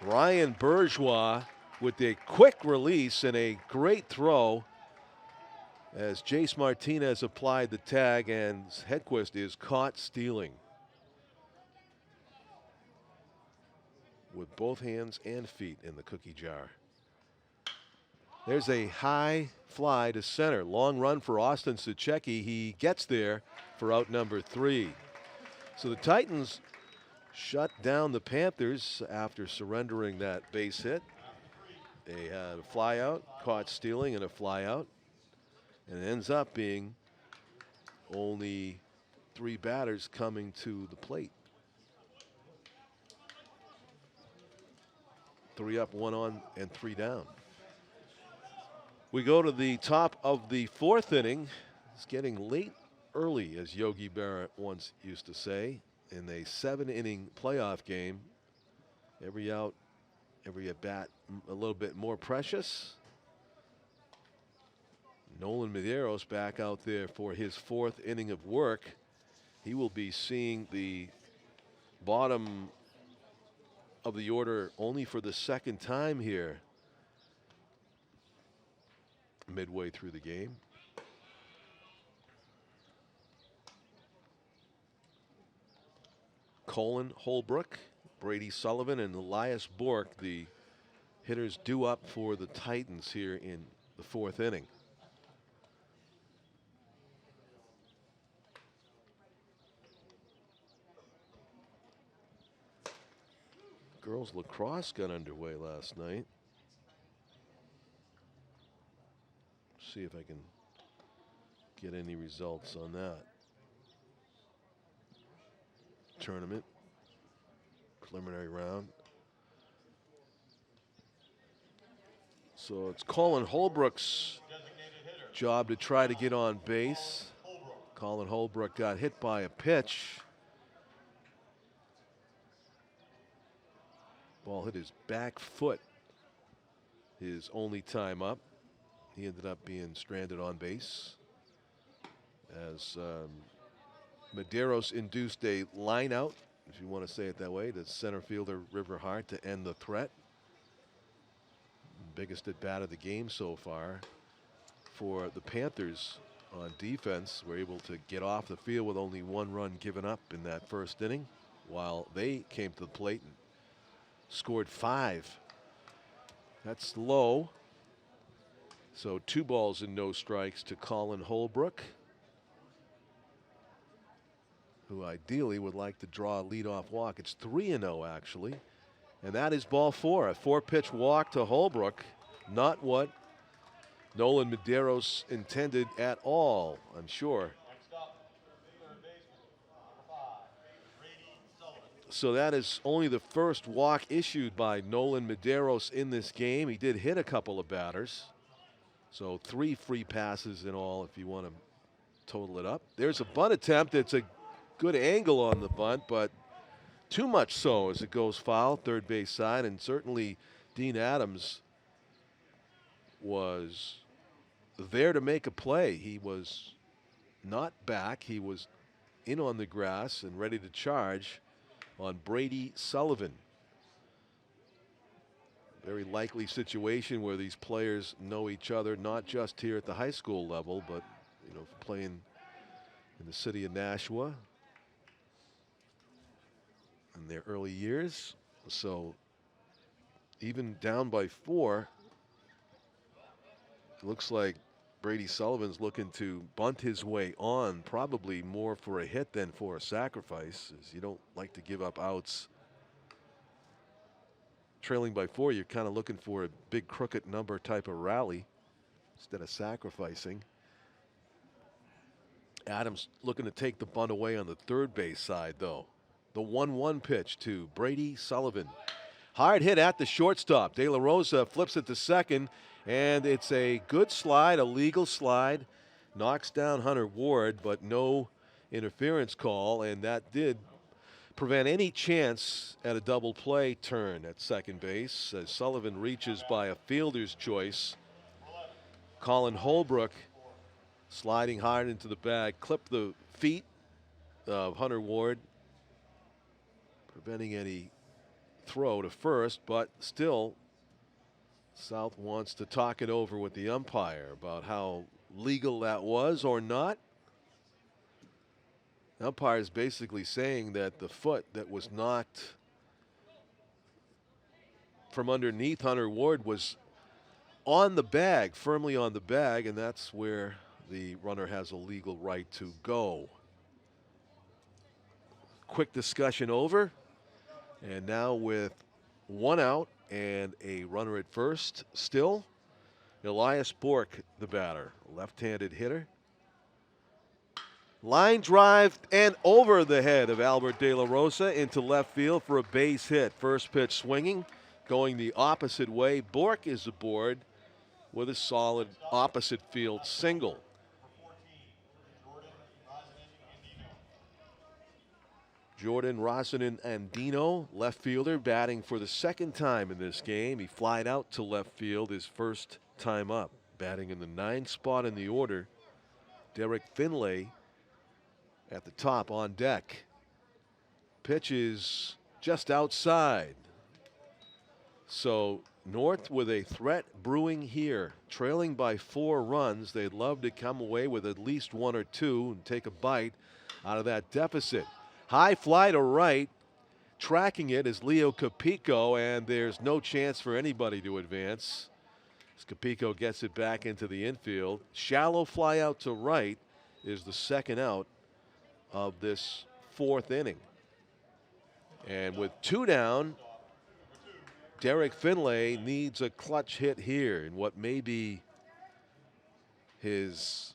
Ryan Bourgeois with a quick release and a great throw as Jace Martinez applied the tag, and Hedquist is caught stealing with both hands and feet in the cookie jar. There's a high fly to center. Long run for Austin Suchecki. He gets there for out number 3. So the Titans shut down the Panthers after surrendering that base hit. They had a fly out, caught stealing, and a fly out. And it ends up being only 3 batters coming to the plate. 3 up, 1 on, and 3 down. We go to the top of the 4th inning. It's getting late early, as Yogi Berra once used to say, in a 7-inning playoff game. Every out, every at bat, a little bit more precious. Nolan Medeiros back out there for his 4th inning of work. He will be seeing the bottom of the order only for the 2nd time here midway through the game. Colin Holbrook, Brady Sullivan, and Elias Bork, the hitters due up for the Titans here in the 4th inning. Girls lacrosse got underway last night. See if I can get any results on that. Tournament, preliminary round. So it's Colin Holbrook's job to try to get on base. Colin Holbrook got hit by a pitch. Ball hit his back foot his only time up. He ended up being stranded on base as Medeiros induced a line out, if you want to say it that way, to center fielder River Hart to end the threat. Biggest at bat of the game so far for the Panthers on defense. Were able to get off the field with only 1 run given up in that 1st inning, while they came to the plate and scored 5. That's low. So 2 balls and no strikes to Colin Holbrook. who ideally would like to draw a leadoff walk. It's 3-0 actually. And that is ball four. A 4-pitch walk to Holbrook. Not what Nolan Medeiros intended at all, I'm sure. So that is only the first walk issued by Nolan Medeiros in this game. He did hit a couple of batters. So 3 free passes in all if you want to total it up. There's a bunt attempt. It's a good angle on the bunt, but too much so as it goes foul, third base side, and certainly Dean Adams was there to make a play. He was not back. He was in on the grass and ready to charge on Brady Sullivan. Very likely situation where these players know each other, not just here at the high school level, but playing in the city of Nashua in their early years. So even down by 4, it looks like Brady Sullivan's looking to bunt his way on, probably more for a hit than for a sacrifice, as you don't like to give up outs. Trailing by 4, you're kind of looking for a big crooked number type of rally instead of sacrificing. Adams looking to take the bunt away on the third base side, though. The 1-1 pitch to Brady Sullivan. Hard hit at the shortstop. De La Rosa flips it to second, and it's a good slide, a legal slide. Knocks down Hunter Ward, but no interference call, and that did prevent any chance at a double play turn at second base as Sullivan reaches by a fielder's choice. Colin Holbrook sliding hard into the bag, clipped the feet of Hunter Ward, preventing any throw to first, but still South wants to talk it over with the umpire about how legal that was or not. The umpire is basically saying that the foot that was knocked from underneath Hunter Ward was on the bag, firmly on the bag, and that's where the runner has a legal right to go. Quick discussion over, and now with 1 out and a runner at first still, Elias Bork, the batter, left-handed hitter. Line drive and over the head of Albert De La Rosa into left field for a base hit. First pitch swinging, going the opposite way. Bork is aboard with a solid opposite field single. Jordan Rosanen Andino, left fielder, batting for the second time in this game. He flied out to left field his first time up. Batting in the 9th spot in the order, Derek Finlay at the top on deck. Pitch is just outside. So North with a threat brewing here. Trailing by 4 runs. They'd love to come away with at least 1 or 2 and take a bite out of that deficit. High fly to right. Tracking it is Leo Capico, and there's no chance for anybody to advance. As Capico gets it back into the infield. Shallow fly out to right is the second out of this 4th inning. And with 2 down, Derek Finlay needs a clutch hit here in what may be his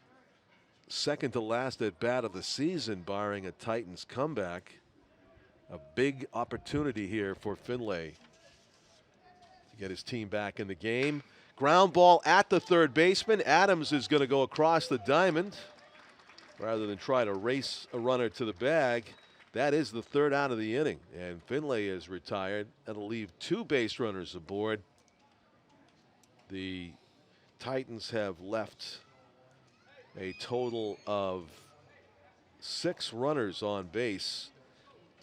second to last at bat of the season, barring a Titans comeback. A big opportunity here for Finlay to get his team back in the game. Ground ball at the third baseman. Adams is going to go across the diamond rather than try to race a runner to the bag. That is the 3rd out of the inning, and Finlay is retired. That'll leave 2 base runners aboard. The Titans have left a total of 6 runners on base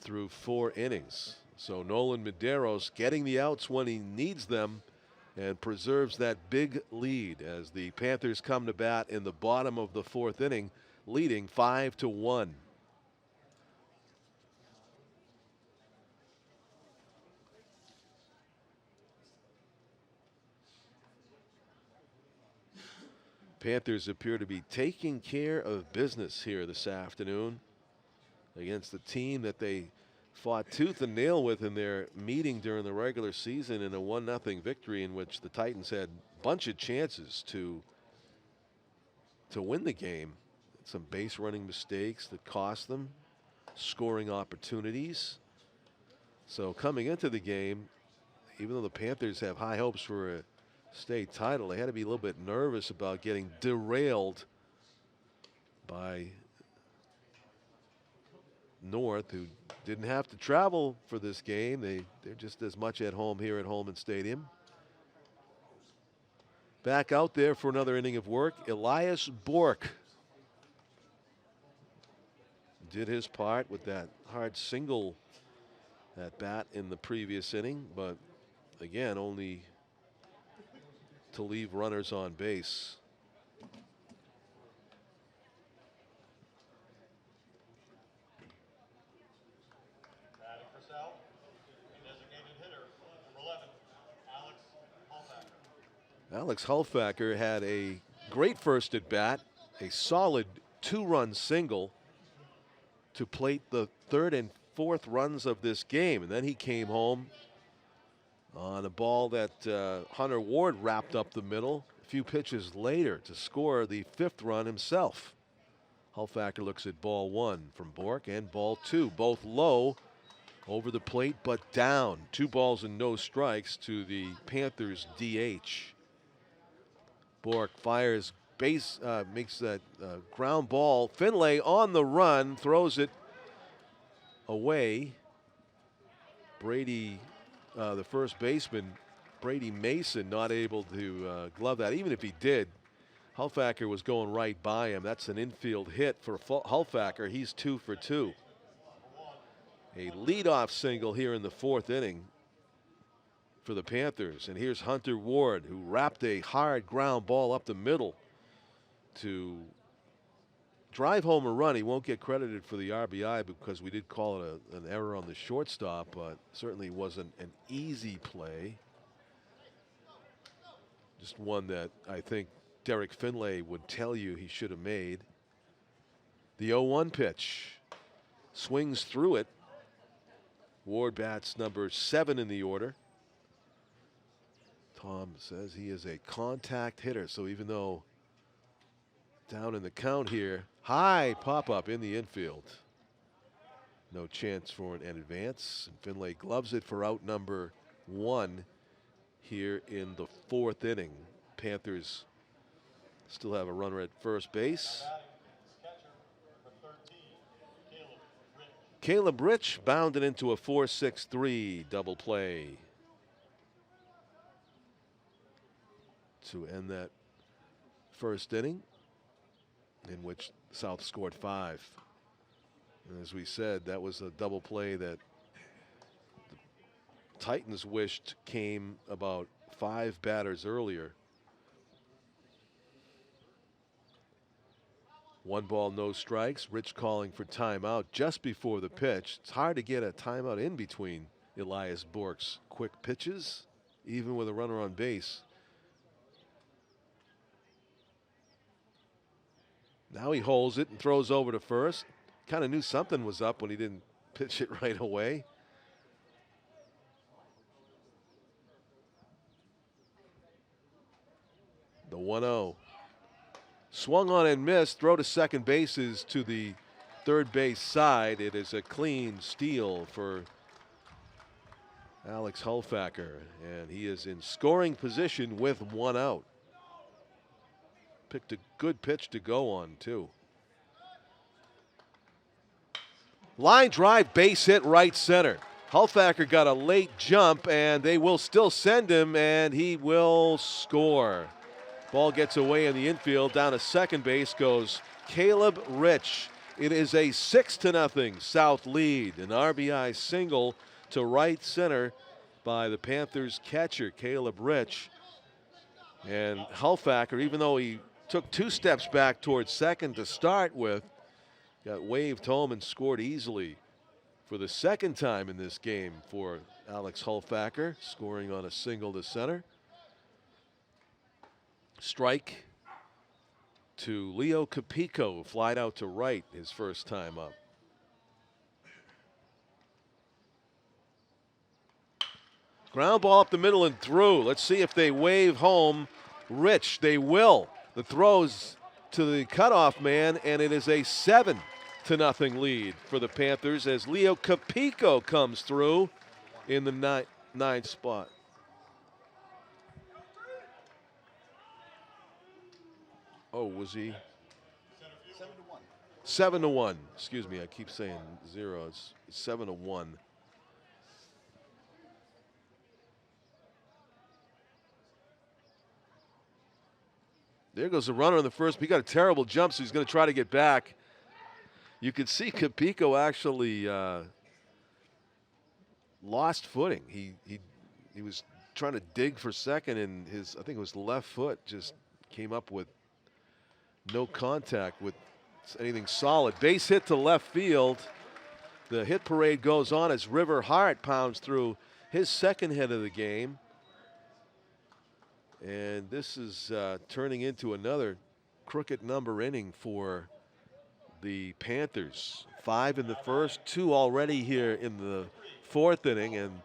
through 4 innings. So Nolan Medeiros getting the outs when he needs them and preserves that big lead as the Panthers come to bat in the bottom of the 4th inning, leading 5-1. Panthers appear to be taking care of business here this afternoon against the team that they fought tooth and nail with in their meeting during the regular season in a 1-0 victory in which the Titans had a bunch of chances to win the game. Some base running mistakes that cost them scoring opportunities. So coming into the game, even though the Panthers have high hopes for a state title, they had to be a little bit nervous about getting derailed by North, who didn't have to travel for this game. They're just as much at home here at Holman Stadium. Back out there for another inning of work, Elias Bork did his part with that hard single at bat in the previous inning, but again, only to leave runners on base. Alex Hulfacker had a great first at bat, a solid 2-run single to plate the 3rd and 4th runs of this game. And then he came home on a ball that Hunter Ward wrapped up the middle a few pitches later to score the 5th run himself. Hulfacker looks at ball 1 from Bork and ball 2, both low over the plate but down. 2 balls and no strikes to the Panthers DH. Bork fires base, makes that ground ball. Finlay on the run, throws it away. Brady, the first baseman, Brady Mason, not able to glove that. Even if he did, Hulfacker was going right by him. That's an infield hit for Hulfacker. He's 2 for 2. A leadoff single here in the 4th inning for the Panthers. And here's Hunter Ward, who wrapped a hard ground ball up the middle to drive home a run. He won't get credited for the RBI because we did call it an error on the shortstop, but certainly wasn't an easy play. Just one that I think Derek Finlay would tell you he should have made. The 0-1 pitch. Swings through it. Ward bats number 7 in the order. Tom says he is a contact hitter, so even though down in the count here, high pop-up in the infield. No chance for an advance. And Finlay gloves it for out number 1 here in the 4th inning. Panthers still have a runner at first base. Caleb Rich bounded into a 4-6-3 double play to end that first inning, in which South scored 5. And as we said, that was a double play that the Titans wished came about 5 batters earlier. 1 ball, no strikes. Rich calling for timeout just before the pitch. It's hard to get a timeout in between Elias Bork's quick pitches, even with a runner on base. Now he holds it and throws over to first. Kind of knew something was up when he didn't pitch it right away. The 1-0. Swung on and missed. Throw to second base is to the third base side. It is a clean steal for Alex Hulfacker, and he is in scoring position with 1 out. Picked a good pitch to go on, too. Line drive, base hit, right center. Hulfacker got a late jump, and they will still send him, and he will score. Ball gets away in the infield. Down to second base goes Caleb Rich. It is a 6-0 South lead. An RBI single to right center by the Panthers catcher, Caleb Rich. And Hulfacker, even though he took 2 steps back towards second to start with, got waved home and scored easily for the 2nd time in this game for Alex Hulfacker, scoring on a single to center. Strike to Leo Capico, flied out to right his first time up. Ground ball up the middle and through. Let's see if they wave home Rich. They will. The throw's to the cutoff man, and it is a 7-0 lead for the Panthers as Leo Capico comes through in the ninth spot. Oh, was he? 7-1. Excuse me, I keep saying 0. It's 7-1. There goes the runner in the first. He got a terrible jump, so he's going to try to get back. You could see Capico actually lost footing. He was trying to dig for second, and I think it was left foot just came up with no contact with anything solid. Base hit to left field. The hit parade goes on as River Hart pounds through his second hit of the game. And this is turning into another crooked number inning for the Panthers. 5 in the first, 2 already here in the fourth inning, and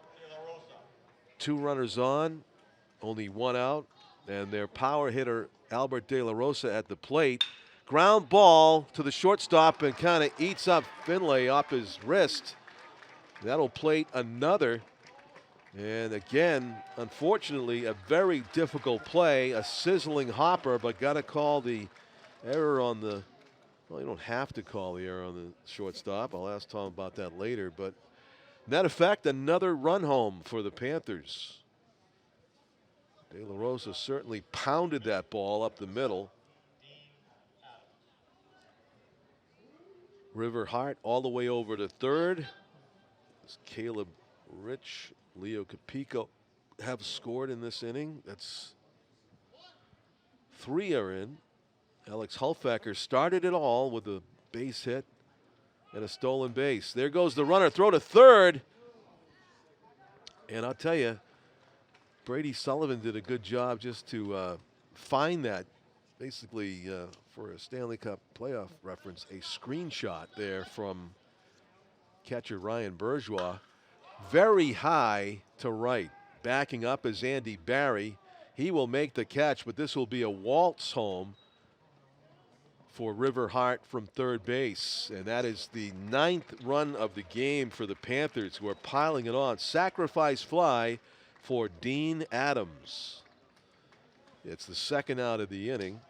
2 runners on, only 1 out, and their power hitter Albert De La Rosa at the plate. Ground ball to the shortstop and kind of eats up Finlay off his wrist. That'll plate another. And again, unfortunately, a very difficult play, a sizzling hopper, but got to call the error on the, well, you don't have to call the error on the shortstop. I'll ask Tom about that later. But net effect, another run home for the Panthers. De La Rosa certainly pounded that ball up the middle. River Hart all the way over to third. As Caleb Rich, Leo Capico have scored in this inning. That's 3 are in. Alex Hulfacker started it all with a base hit and a stolen base. There goes the runner, throw to third. And I'll tell you, Brady Sullivan did a good job just to find that, basically for a Stanley Cup playoff reference, a screenshot there from catcher Ryan Bourgeois. Very high to right. Backing up is Andy Barry. He will make the catch, but this will be a waltz home for River Hart from third base. And that is the 9th run of the game for the Panthers, who are piling it on. Sacrifice fly for Dean Adams. It's the second out of the inning.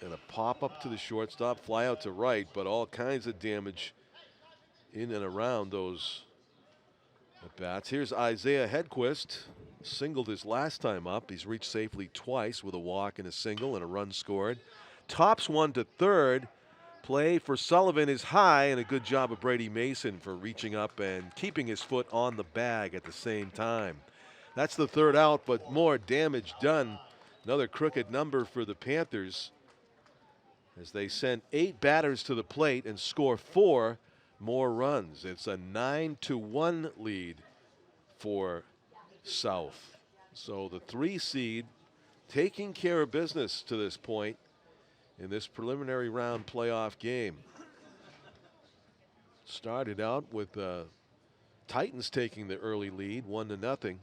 And a pop up to the shortstop, fly out to right, but all kinds of damage in and around those at-bats. Here's Isaiah Hedquist. Singled his last time up. He's reached safely twice with a walk and a single and a run scored. Tops one to third. Play for Sullivan is high, and a good job of Brady Mason for reaching up and keeping his foot on the bag at the same time. That's the third out, but more damage done. Another crooked number for the Panthers as they send 8 batters to the plate and score 4 more runs. It's a 9-1 lead for South. So the 3 seed taking care of business to this point in this preliminary round playoff game. Started out with Titans taking the early lead 1-0,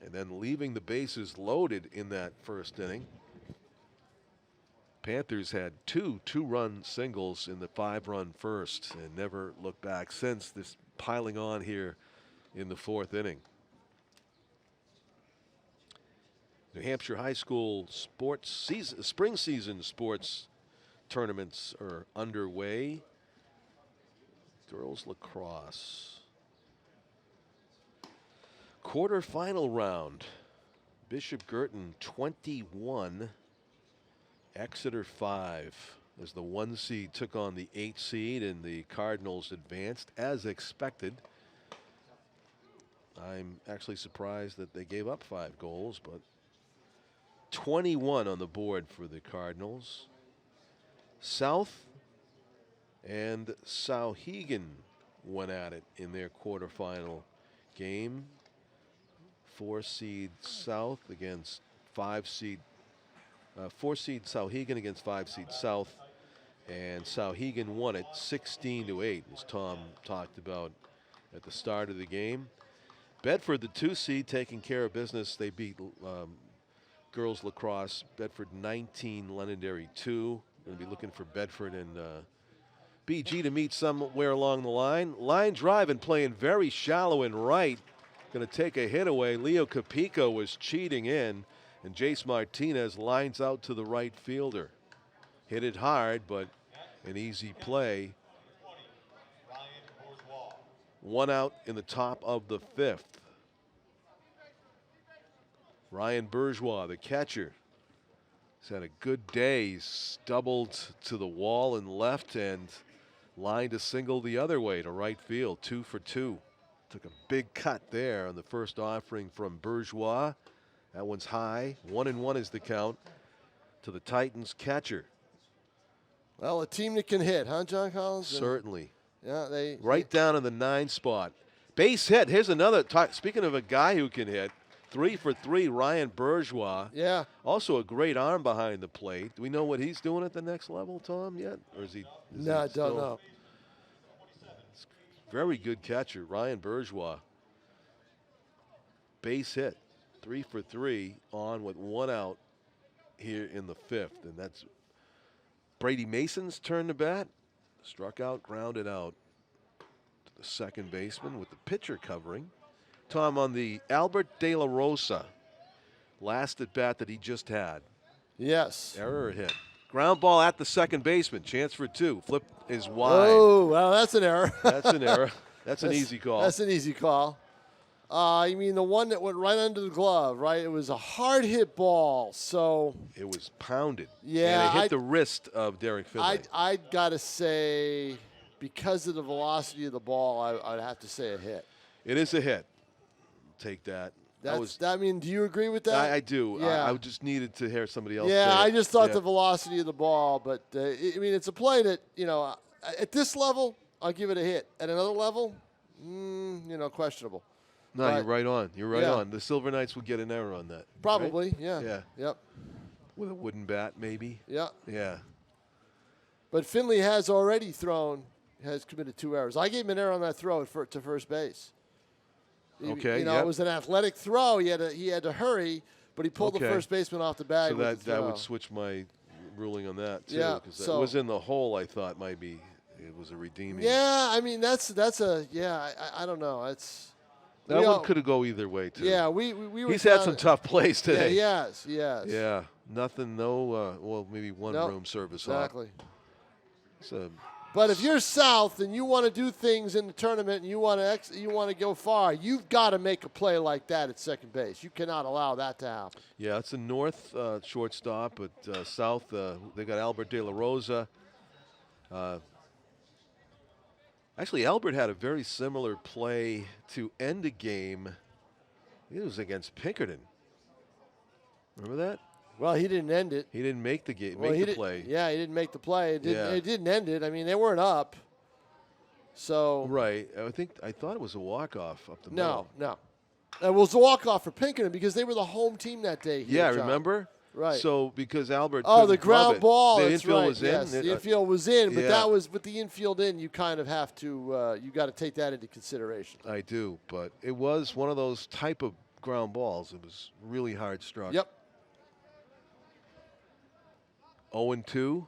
and then leaving the bases loaded in that first inning. Panthers had 2 two-run singles in the 5-run first and never looked back since. This piling on here in the 4th inning. New Hampshire high school sports season, spring season sports tournaments are underway. Girls lacrosse. Quarterfinal round. Bishop Girton 21. Exeter 5 as the 1 seed took on the 8 seed, and the Cardinals advanced as expected. I'm actually surprised that they gave up 5 goals, but 21 on the board for the Cardinals. South and Sauhegan went at it in their quarterfinal game. 4 seed South against 5 seed 4 seed Sauhegan against 5 seed South, and Sauhegan won it 16-8, as Tom talked about at the start of the game. Bedford, the 2 seed, taking care of business. They beat girls lacrosse. Bedford 19, Londonderry 2. Going to be looking for Bedford and BG to meet somewhere along the line. Line drive and playing very shallow and right. Going to take a hit away. Leo Capico was cheating in, and Jace Martinez lines out to the right fielder. Hit it hard, but an easy play. 1 out in the top of the 5th. Ryan Bourgeois, the catcher, has had a good day. He's doubled to the wall and left and lined a single the other way to right field. 2 for 2. Took a big cut there on the first offering from Bourgeois. That one's high. 1-1 is the count to the Titans catcher. Well, a team that can hit, huh, John Collins? Certainly. Yeah, they right down in the 9 spot. Base hit. Here's another. Speaking of a guy who can hit, 3 for 3, Ryan Bourgeois. Yeah. Also a great arm behind the plate. Do we know what he's doing at the next level, Tom, yet? Or is he? No, I don't know. Very good catcher, Ryan Bourgeois. Base hit. 3 for 3 on with 1 out here in the 5th. And that's Brady Mason's turn to bat. Struck out, grounded out to the second baseman with the pitcher covering. Tom, on the Albert De La Rosa, last at bat that he just had. Yes. Error or hit? Ground ball at the second baseman. Chance for 2. Flip is wide. Oh, well, that's an error. That's an error. That's an easy call. That's an easy call. You mean the one that went right under the glove, right? It was a hard hit ball, so. It was pounded. Yeah. And it hit the wrist of Derek Finley. I'd got to say, because of the velocity of the ball, I'd have to say a hit. It is a hit. Take that. I mean, do you agree with that? I do. Yeah. I just needed to hear somebody else Yeah, say it. I just thought the velocity of the ball, but I mean, it's a play that, at this level, I'll give it a hit. At another level, questionable. No, but you're right on. You're right on. The Silver Knights would get an error on that. Probably, right? yeah. Yeah. Yep. With a wooden bat, maybe. Yeah. Yeah. But Finley has committed 2 errors. I gave him an error on that throw to first base. Okay. It was an athletic throw. He had to hurry, but he pulled the first baseman off the bag. So that would switch my ruling on that too. Yeah. Because it was in the hole. I thought maybe it was a redeeming. Yeah. I mean, that's a I don't know. That one could have go either way too. Yeah. We were. He's had some tough plays today. Yeah. Yes. Yeah. Nothing. No. Well, maybe one room service. Exactly. So. But if you're South and you want to do things in the tournament and you want to go far, you've got to make a play like that at second base. You cannot allow that to happen. Yeah, it's a North shortstop, but South they got Albert De La Rosa. Actually, Albert had a very similar play to end a game. It was against Pinkerton. Remember that? Well, he didn't end it. He didn't make the game. Play. Yeah, he didn't make the play. It didn't end it. I mean, they weren't up. So. Right. I thought it was a walk-off up the middle. No. It was a walk-off for Pinkerton because they were the home team that day. Remember? Right. So because Albert. Oh, the ground ball. The that's infield right. was in. Yes, the infield was in, but that was with the infield in. You kind of have to. You got to take that into consideration. I do, but it was one of those type of ground balls. It was really hard struck. Yep. 0-2,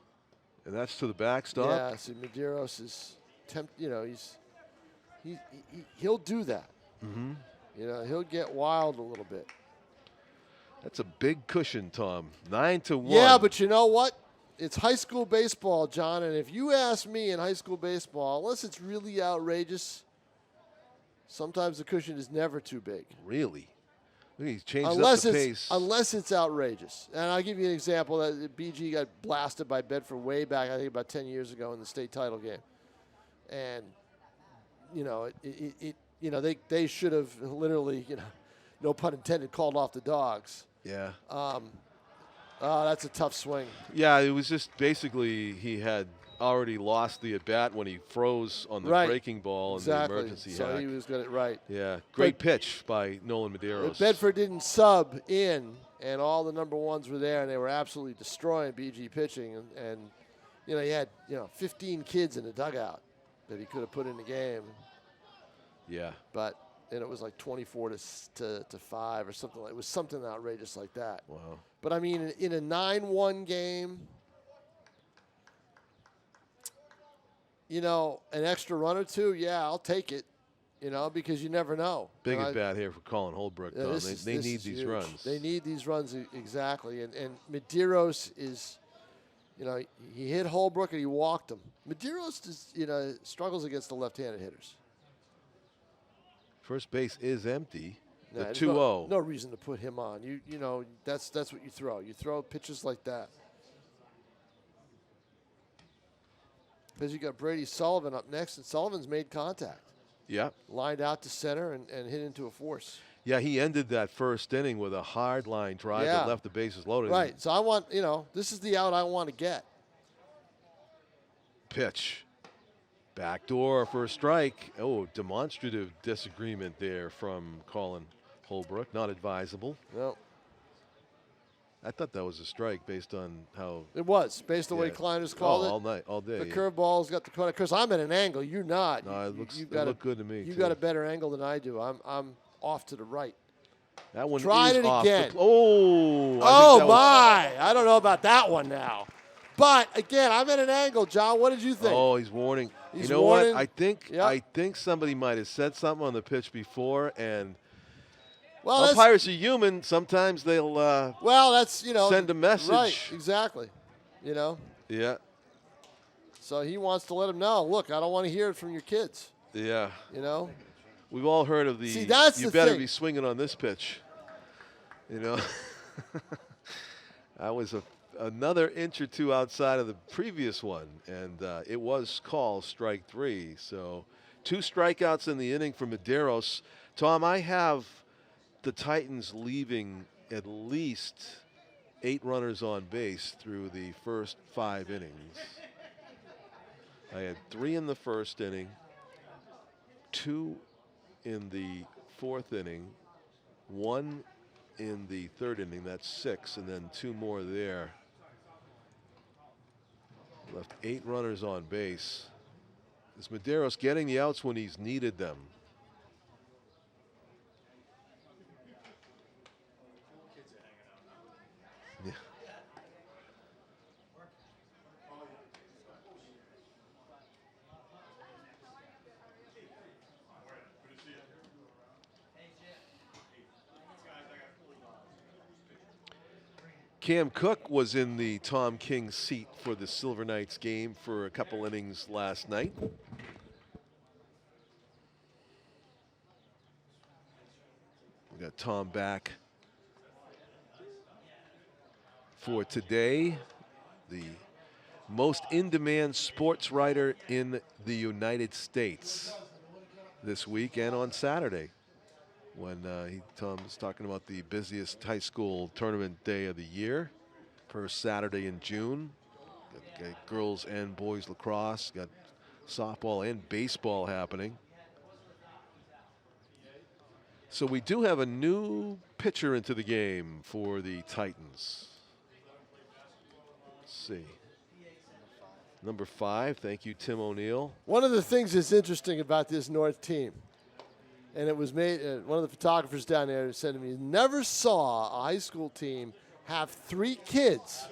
and that's to the backstop. Yeah, so Medeiros is he'll do that. Mm-hmm. He'll get wild a little bit. That's a big cushion, Tom. 9-1. Yeah, but you know what? It's high school baseball, John, and if you ask me in high school baseball, unless it's really outrageous, sometimes the cushion is never too big. Really? He's changed up the pace. Unless it's outrageous. And I'll give you an example. That BG got blasted by Bedford way back, I think about 10 years ago in the state title game. And, they should have literally, no pun intended, called off the dogs. Yeah. That's a tough swing. Yeah, it was just basically he had already lost the at-bat when he froze on the breaking ball and the emergency hack. So he was good at right. Yeah, great pitch by Nolan Medeiros. Bedford didn't sub in, and all the number ones were there, and they were absolutely destroying BG pitching. And he had 15 kids in the dugout that he could have put in the game. Yeah. But and it was like 24 to 5 or something. It was something outrageous like that. Wow. But I mean, in a 9-1 game, you know, an extra run or two, yeah, I'll take it. You know, because you never know. Big at bat here for Colin Holbrook, though. They need these huge. runs. They need these runs, exactly. And Medeiros is, you know, he hit Holbrook and he walked him. Medeiros, struggles against the left-handed hitters. First base is empty. The There's 2-0. No reason to put him on. You know, that's what you throw. You throw pitches like that. Because you got Brady Sullivan up next, and Sullivan's made contact. Yeah. Lined out to center and hit into a force. Yeah, he ended that first inning with a hard line drive that left the bases loaded. Right. So I want, this is the out I want to get. Pitch. Backdoor for a strike. Oh, demonstrative disagreement there from Colin Holbrook. Not advisable. No. I thought that was a strike based on how. It was, based on the way Kleiners called it. All night, all day. The curveball's got the corner. Because I'm at an angle. You're not. No, it looked good to me. You've got a better angle than I do. I'm off to the right. That one Tried it off again. Oh my. I don't know about that one now. But, again, I'm at an angle, John. What did you think? Oh, he's warning. He's you know warning. what? I think somebody might have said something on the pitch before, and umpires are human. Sometimes they'll send a message. Right, exactly. Yeah. So he wants to let him know, look, I don't want to hear it from your kids. Yeah. We've all heard of the See, that's you the better thing. be swinging on this pitch. That was another inch or two outside of the previous one, and it was called strike 3. So 2 strikeouts in the inning for Medeiros. Tom, I have the Titans leaving at least 8 runners on base through the first 5 innings. I had 3 in the first inning, 2 in the 4th inning, 1 in the 3rd inning, that's 6, and then 2 more there. Left 8 runners on base. Is Medeiros getting the outs when he's needed them? Yeah. Cam Cook was in the Tom King seat for the Silver Knights game for a couple innings last night. We got Tom back for today. The most in-demand sports writer in the United States this week and on Saturday, when Tom was talking about the busiest high school tournament day of the year, first Saturday in June. Got girls and boys lacrosse, got softball and baseball happening. So we do have a new pitcher into the game for the Titans. Let's see. Number 5, thank you, Tim O'Neill. One of the things that's interesting about this North team, and it was made, one of the photographers down there said to me, never saw a high school team have 3 kids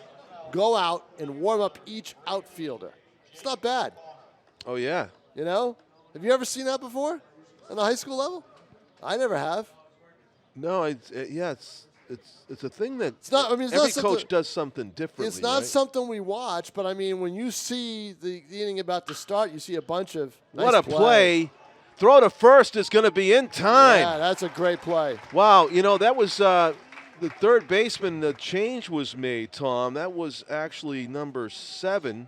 go out and warm up each outfielder. It's not bad. Oh, yeah. Have you ever seen that before on the high school level? I never have. No, it's a thing that it's not, every coach does something differently. It's not something we watch, but I mean, when you see the inning about to start, you see a bunch of what a play. Throw to first is going to be in time. Yeah, that's a great play. Wow, that was the third baseman. The change was made, Tom. That was actually number 7,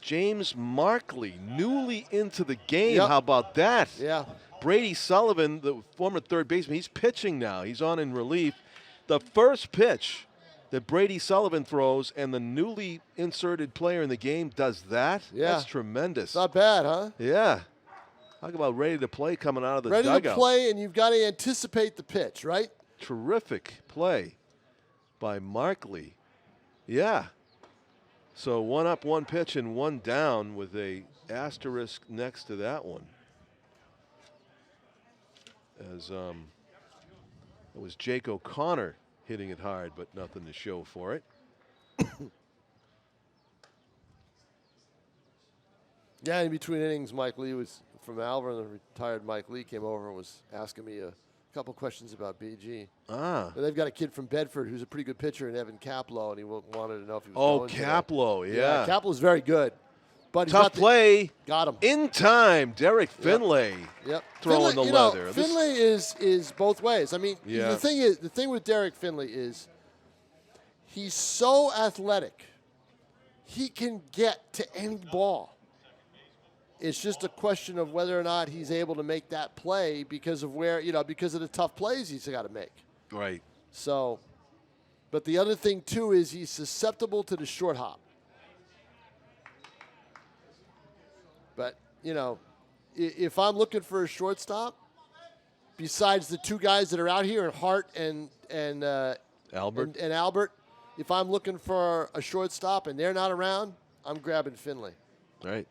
James Markley, newly into the game. Yep. How about that? Yeah. Brady Sullivan, the former third baseman, he's pitching now. He's on in relief. The first pitch that Brady Sullivan throws and the newly inserted player in the game does that. Yeah. That's tremendous. Not bad, huh? Yeah. Talk about ready to play coming out of the dugout. Ready to play, and you've got to anticipate the pitch, right? Terrific play by Markley. Yeah. So 1 up, 1 pitch, and 1 down with a asterisk next to that one. as it was Jake O'Connor hitting it hard, but nothing to show for it. Yeah, in between innings, Mike Lee was from Alvin. The retired Mike Lee came over and was asking me a couple questions about BG. Ah. But they've got a kid from Bedford who's a pretty good pitcher, and Evan Kaplow, and he wanted to know if he was going Kaplow, today. yeah. Kaplow's very good. But he's tough play. Got him. In time, Derek Finlay. Yep. Throwing Finlay, the leather. Finlay is both ways. I mean, yeah. the thing with Derek Finlay is he's so athletic. He can get to any ball. It's just a question of whether or not he's able to make that play because of because of the tough plays he's got to make. Right. So, but the other thing too is he's susceptible to the short hop. But, if I'm looking for a shortstop, besides the two guys that are out here, and Hart and Albert, and Albert, if I'm looking for a shortstop and they're not around, I'm grabbing Finlay. Right.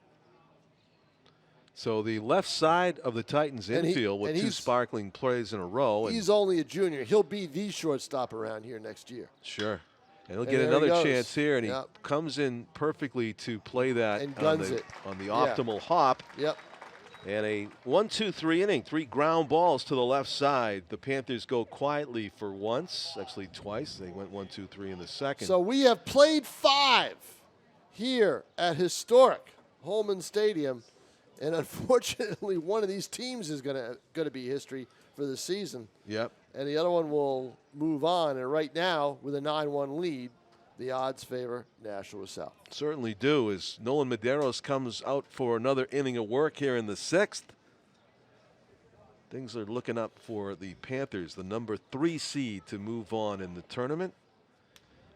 So the left side of the Titans infield with two sparkling plays in a row. He's only a junior. He'll be the shortstop around here next year. Sure. And he'll get another chance here, and he comes in perfectly to play that and guns on the optimal hop. Yep. And a 1-2-3 inning, 3 ground balls to the left side. The Panthers go quietly for once, actually twice. They went 1-2-3 in the second. So we have played 5 here at historic Holman Stadium, and unfortunately, one of these teams is going to be history for the season. Yep. And the other one will move on. And right now, with a 9-1 lead, the odds favor Nashua South. Certainly do, as Nolan Medeiros comes out for another inning of work here in the 6th. Things are looking up for the Panthers, the number 3 seed, to move on in the tournament.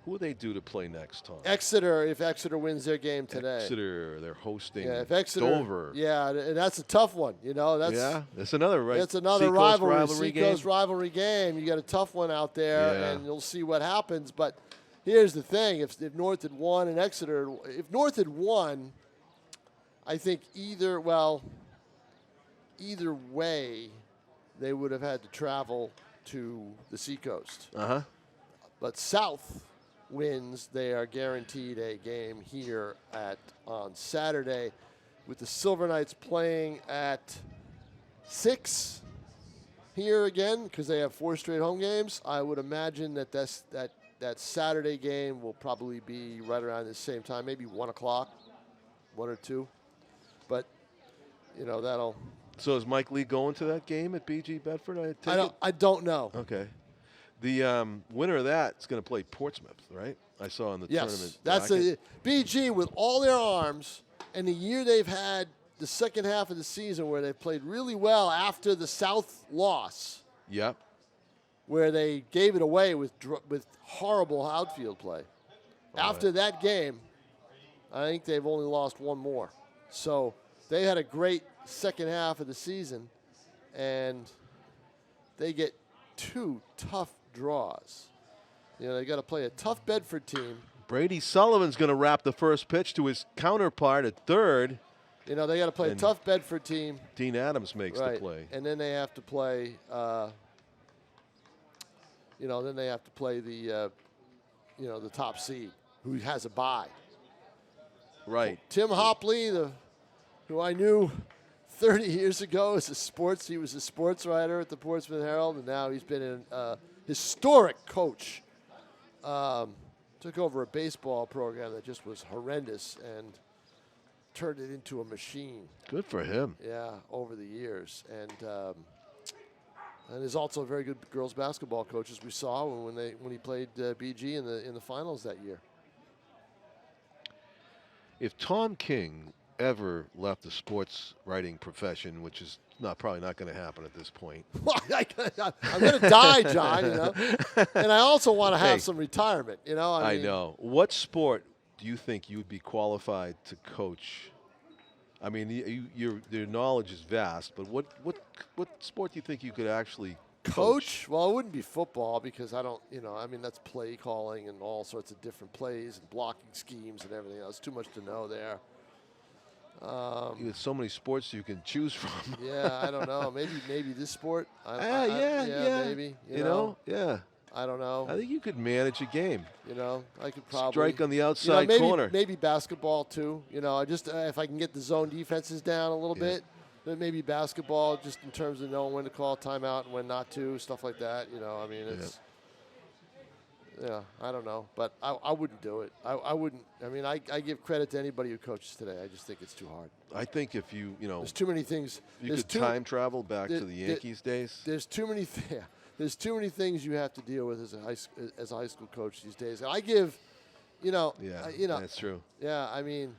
Who will they do to play next, Tom? Exeter, if Exeter wins their game today. Exeter, they're hosting Dover. Yeah, and that's a tough one. That's another That's another rivalry. Seacoast rivalry game. You got a tough one out there, and you'll see what happens. But here's the thing: if North had won and Exeter, if North had won, I think either way, they would have had to travel to the Seacoast. But South wins, they are guaranteed a game here on Saturday, with the Silver Knights playing at 6 here again because they have 4 straight home games. I would imagine that Saturday game will probably be right around the same time, maybe 1 o'clock, 1 or 2. But that'll. So is Mike Lee going to that game at BG Bedford? I don't know. Okay. The winner of that is going to play Portsmouth, right? I saw in the tournament. That's BG with all their arms, and the year they've had the second half of the season where they played really well after the South loss. Yep. Where they gave it away with horrible outfield play. After that game, I think they've only lost 1 more. So they had a great second half of the season, and they get 2 tough draws. They got to play a tough Bedford team. Brady Sullivan's going to wrap the first pitch to his counterpart at third. They got to play a tough Bedford team. Dean Adams makes the play. And then they have to play, the top seed who has a bye. Right. Tim Hopley, who I knew 30 years ago he was a sports writer at the Portsmouth Herald, and now he's been a historic coach. Took over a baseball program that just was horrendous and turned it into a machine. Good for him. Yeah, over the years, and is also a very good girls basketball coach, as we saw when he played BG in the finals that year. If Tom King ever left the sports writing profession, which is probably not going to happen at this point. I'm going to die, John, And I also want to have some retirement, I know. What sport do you think you would be qualified to coach? I mean, your knowledge is vast, but what sport do you think you could actually coach? Well, it wouldn't be football because I don't, that's play calling and all sorts of different plays and blocking schemes and everything else. Too much to know there. There's so many sports you can choose from. Yeah, I don't know. Maybe this sport. Yeah. Maybe. You know, yeah. I don't know. I think you could manage a game. You know, I could probably strike on the outside corner. Maybe basketball too. You know, I just if I can get the zone defenses down a little bit, then maybe basketball, just in terms of knowing when to call timeout and when not to, stuff like that. You know, I mean, it's. Yeah, I don't know, but I wouldn't do it. I wouldn't. I mean, I give credit to anybody who coaches today. I just think it's too hard. I think if you know, there's too many things. You could time travel back to the Yankees days. There's too many. There's too many things you have to deal with as a high school coach these days. And I give, that's true. Yeah, I mean,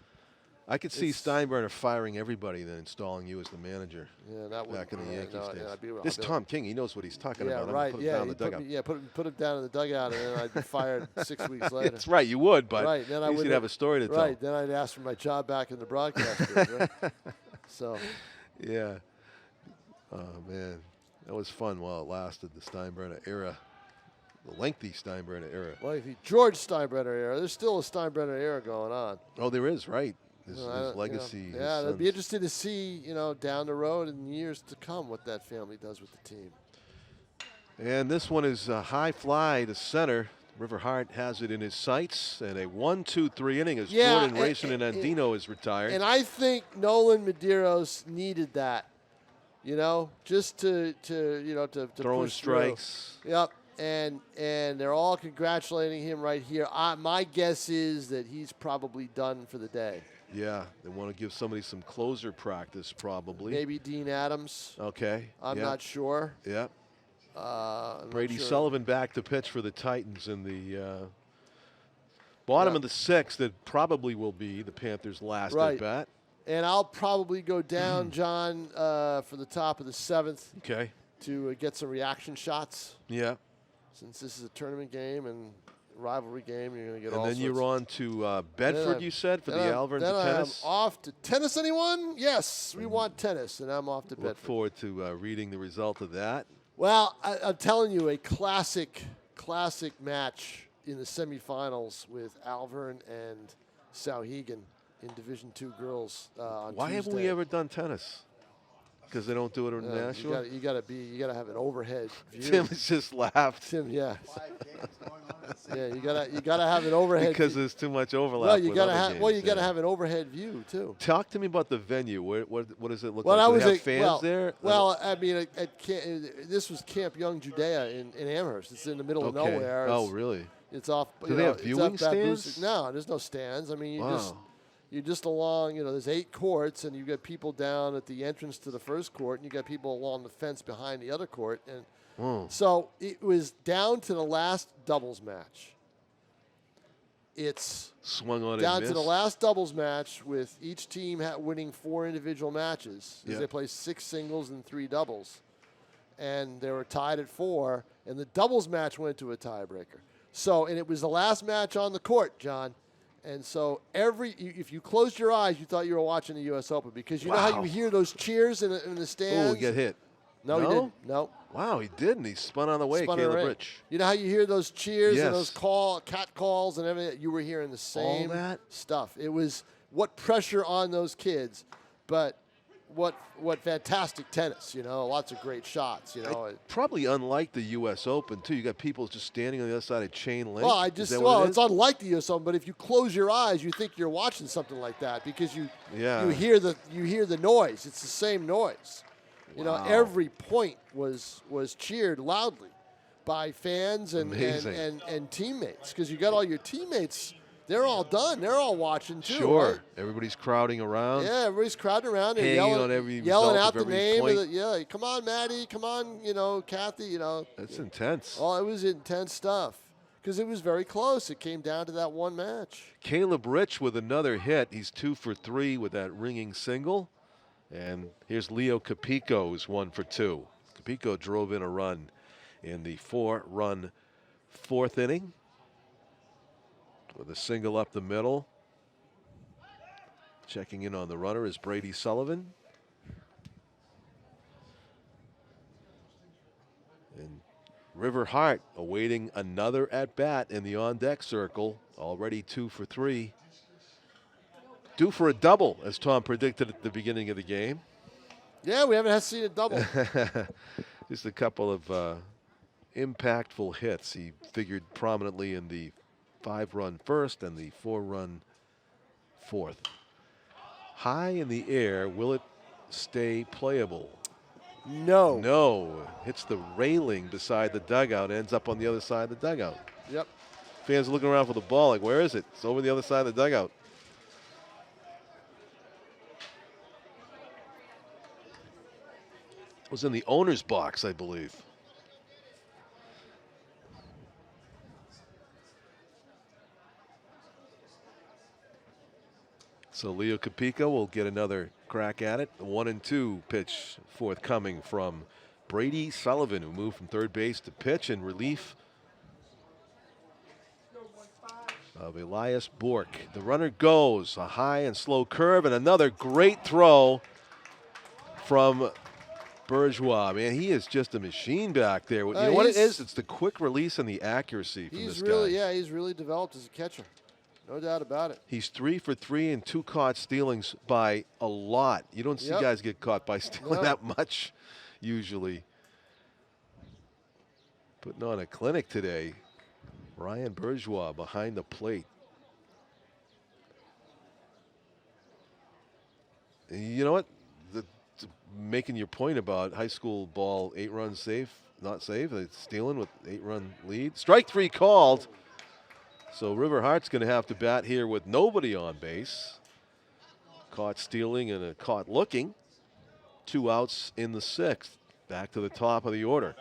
I could see Steinbrenner firing everybody and then installing you as the manager. Yeah, that would back in the Yankees days. Yeah, this Tom King, he knows what he's talking about. Right. Put him down in the dugout. Put him down in the dugout, and then I'd be fired 6 weeks later. That's right, you would, but right, then I would have a story to tell. Right, then I'd ask for my job back in the broadcast booth, right? So. Yeah. Oh man, that was fun while it lasted. The Steinbrenner era. The lengthy Steinbrenner era. Lengthy George Steinbrenner era. There's still a Steinbrenner era going on. Oh, there is, right. His legacy. Yeah, it'll be interesting to see, down the road in years to come what that family does with the team. And this one is a high fly to center. River Hart has it in his sights, and a 1-2-3 inning as Jordan Racing and Andino is retired. And I think Nolan Medeiros needed that, just to throwing push strikes. Through. Yep. And they're all congratulating him right here. My guess is that he's probably done for the day. Yeah, they want to give somebody some closer practice, probably. Maybe Dean Adams. Okay. I'm not sure. Yeah. Brady sure. Sullivan back to pitch for the Titans in the bottom of the sixth. That probably will be the Panthers' last at bat. And I'll probably go down, John, for the top of the seventh. Okay. To get some reaction shots. Yeah. Since this is a tournament game and rivalry game, you're going to get all sorts. And then you're on to Bedford, you said, for the Alverns of tennis? I'm off to tennis, anyone? Yes, we want tennis, and I'm off to Bedford. Look forward to reading the result of that. Well, I'm telling you, a classic match in the semifinals with Alvern and Sauhegan in Division II girls on Why Tuesday. haven't we ever done tennis? Because they don't do it in Nashua? You got to have an overhead view. Tim just laughed. Tim, yeah. Yeah, you gotta have an overhead because there's too much overlap. Well, you gotta have an overhead view too. Talk to me about the venue. What does it look like? Do they have fans there? Well, I mean, this was Camp Young Judea in Amherst. It's in the middle of nowhere. Oh, really? It's off. Do they have viewing stands? No, there's no stands. I mean, wow. You're just along, there's 8 courts, and you got people down at the entrance to the first court, and you got people along the fence behind the other court. And so it was down to the last doubles match. It's swung on down to the last doubles match with each team winning 4 individual matches. They play 6 singles and 3 doubles. And they were tied at 4, and the doubles match went to a tiebreaker. So, and it was the last match on the court, John. And so if you closed your eyes, you thought you were watching the U.S. Open because you know how you hear those cheers in the stands? Oh, get hit. No, he didn't. No. Wow, he didn't. He spun on the way, Caleb Rich. You know how you hear those cheers and those cat calls and everything? You were hearing the same stuff. It was what pressure on those kids, but what fantastic tennis, lots of great shots, Probably unlike the U.S. Open, too. You got people just standing on the other side of chain link. Well, it's unlike the U.S. Open, but if you close your eyes, you think you're watching something like that because you hear the noise. It's the same noise. Every point was cheered loudly by fans and teammates because you got all your teammates. They're all done. They're all watching too. Sure. Right? Everybody's crowding around. Yeah, everybody's crowding around. They're yelling out the name. Come on, Maddie. Come on, Kathy. That's intense. Oh, it was intense stuff because it was very close. It came down to that one match. Caleb Rich with another hit. He's 2 for 3 with that ringing single. And here's Leo Capico, who's 1 for 2. Capico drove in a run in the 4-run 4th inning with a single up the middle. Checking in on the runner is Brady Sullivan. And River Hart awaiting another at-bat in the on-deck circle. Already 2 for 3. due for a double, as Tom predicted at the beginning of the game. Yeah, we haven't seen a double. Just a couple of impactful hits. He figured prominently in the 5-run first and the 4-run fourth. High in the air, will it stay playable? No. No. Hits the railing beside the dugout, ends up on the other side of the dugout. Yep. Fans are looking around for the ball, like, where is it? It's over the other side of the dugout. It was in the owner's box, I believe. So Leo Capica will get another crack at it. The 1-2 pitch forthcoming from Brady Sullivan, who moved from third base to pitch in relief of Elias Bork. The runner goes, a high and slow curve, and another great throw from Bourgeois. Man, he is just a machine back there. You know what it is? It's the quick release and the accuracy from this guy. Yeah, he's really developed as a catcher. No doubt about it. He's 3 for 3 and 2 caught stealings by a lot. You don't see guys get caught by stealing that much usually. Putting on a clinic today. Ryan Bourgeois behind the plate. You know what? Making your point about high school ball, 8 runs safe, not safe. It's stealing with 8-run lead. Strike 3 called. So River Heart's going to have to bat here with nobody on base. Caught stealing and a caught looking. 2 outs in the 6th. Back to the top of the order.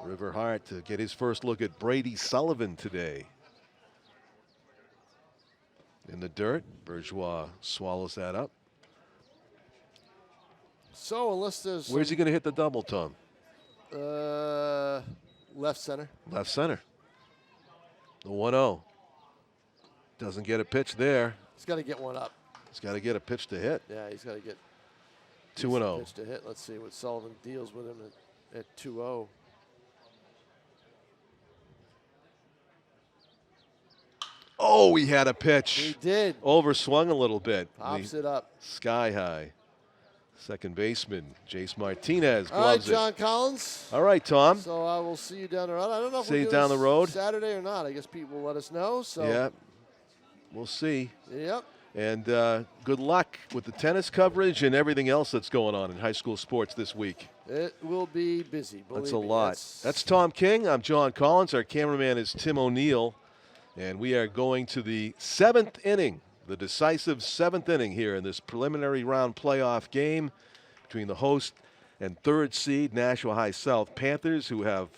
River Hart to get his first look at Brady Sullivan today. In the dirt, Bourgeois swallows that up. So unless there's... Where's he going to hit the double, Tom? Left center. Left center. The 1-0. Doesn't get a pitch there. He's got to get one up. He's got to get a pitch to hit. Yeah, he's got to get 2-0. pitch to hit. Let's see what Sullivan deals with him at 2-0. Oh, he had a pitch. He did. Overswung a little bit. Pops it up. Sky high. Second baseman, Jace Martinez gloves All right, John it. Collins. All right, Tom. So I will see you down the road. I don't know if See we'll you do down this the road. Saturday or not. I guess people will let us know. So Yeah, we'll see. Yep. And good luck with the tennis coverage and everything else that's going on in high school sports this week. It will be busy. That's a lot. That's Tom King. I'm John Collins. Our cameraman is Tim O'Neill. And we are going to the 7th inning, the decisive 7th inning here in this preliminary round playoff game between the host and 3rd seed Nashua High South Panthers, who have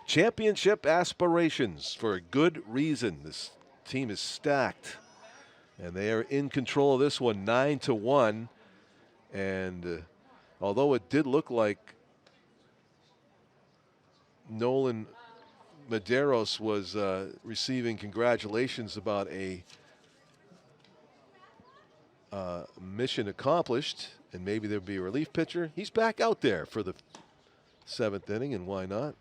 championship aspirations for a good reason. This team is stacked, and they are in control of this one 9-1. And although it did look like Nolan Medeiros was receiving congratulations about a mission accomplished, and maybe there'll be a relief pitcher, he's back out there for the 7th inning, and why not?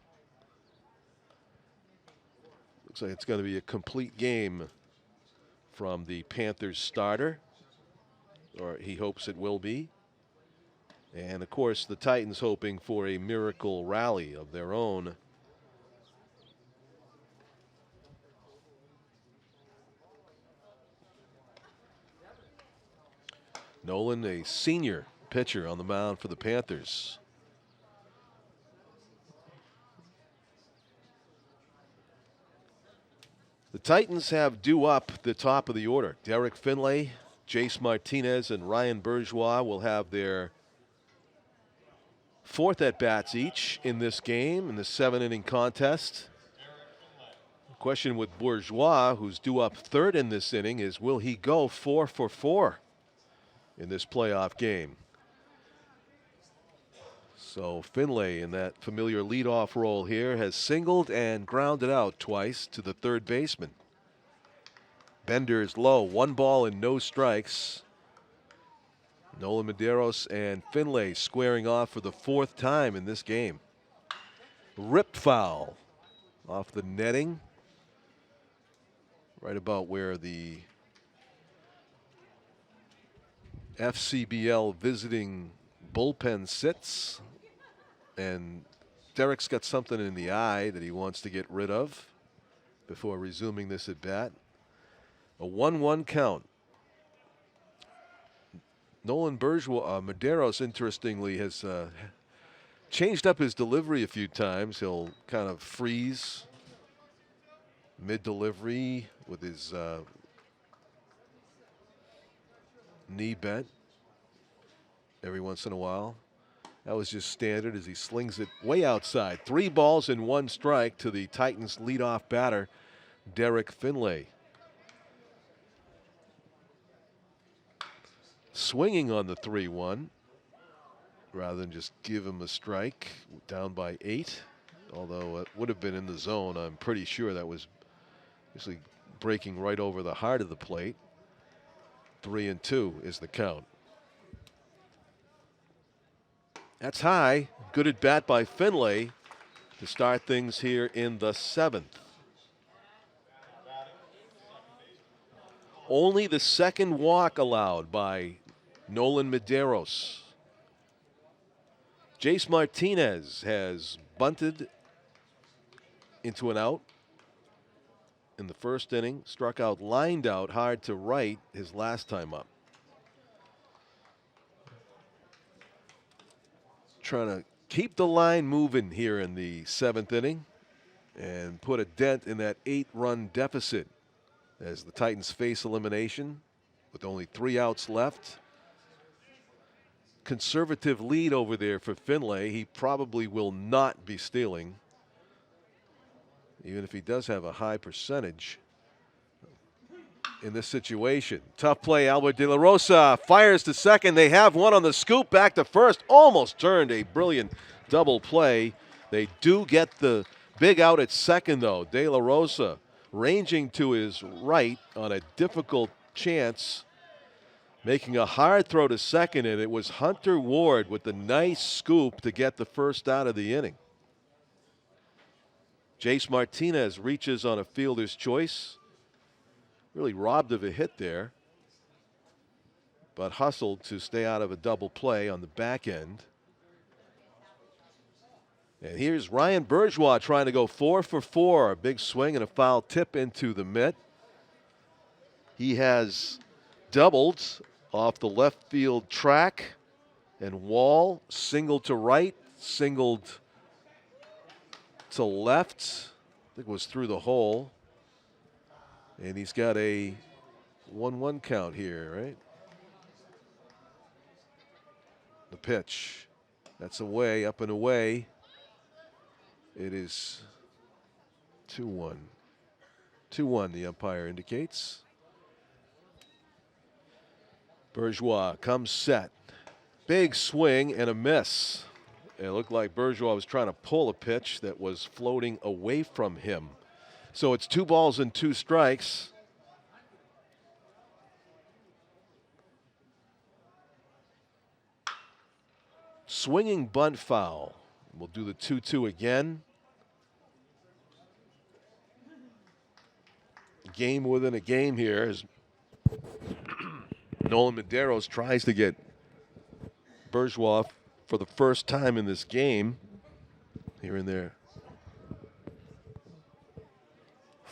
Looks like it's going to be a complete game from the Panthers starter, or he hopes it will be. And, of course, the Titans hoping for a miracle rally of their own. Nolan, a senior pitcher on the mound for the Panthers. The Titans have due up the top of the order. Derek Finlay, Jace Martinez, and Ryan Bourgeois will have their 4th at-bats each in this game, in the 7-inning contest. The question with Bourgeois, who's due up 3rd in this inning, is will he go 4 for 4 in this playoff game? So Finlay, in that familiar leadoff role here, has singled and grounded out twice to the 3rd baseman. Bender is low, 1 ball and no strikes. Nolan Medeiros and Finlay squaring off for the 4th time in this game. Ripped foul off the netting, right about where the FCBL visiting bullpen sits, and Derek's got something in the eye that he wants to get rid of before resuming this at bat. A 1-1 count. Nolan Medeiros, interestingly, has changed up his delivery a few times. He'll kind of freeze mid-delivery with his knee bent every once in a while. That was just standard as he slings it way outside. 3 balls and 1 strike to the Titans' leadoff batter, Derek Finlay. Swinging on the 3-1 rather than just give him a strike, down by 8. Although it would have been in the zone, I'm pretty sure that was actually breaking right over the heart of the plate. 3-2 is the count. That's high. Good at bat by Finlay to start things here in the 7th. Only the second walk allowed by Nolan Medeiros. Jace Martinez has bunted into an out in the first inning, struck out, lined out hard to right his last time up. Trying to keep the line moving here in the 7th inning and put a dent in that 8-run deficit as the Titans face elimination with only 3 outs left. Conservative lead over there for Finlay. He probably will not be stealing, even if he does have a high percentage in this situation. Tough play. Albert De La Rosa fires to second. They have one on the scoop. Back to first. Almost turned a brilliant double play. They do get the big out at second, though. De La Rosa ranging to his right on a difficult chance, making a hard throw to second, and it was Hunter Ward with the nice scoop to get the first out of the inning. Jace Martinez reaches on a fielder's choice. Really robbed of a hit there, but hustled to stay out of a double play on the back end. And here's Ryan Bourgeois trying to go 4 for 4. A big swing and a foul tip into the mitt. He has doubled off the left field track and wall, singled to right, singled to left. I think it was through the hole. And he's got a 1-1 count here, right? The pitch. That's away, up and away. It is 2-1. 2-1, the umpire indicates. Bourgeois comes set. Big swing and a miss. It looked like Bourgeois was trying to pull a pitch that was floating away from him. So it's 2 balls and 2 strikes. Swinging bunt foul. We'll do the 2-2 again. Game within a game here as Nolan Medeiros tries to get Bourgeois for the first time in this game. Here and there.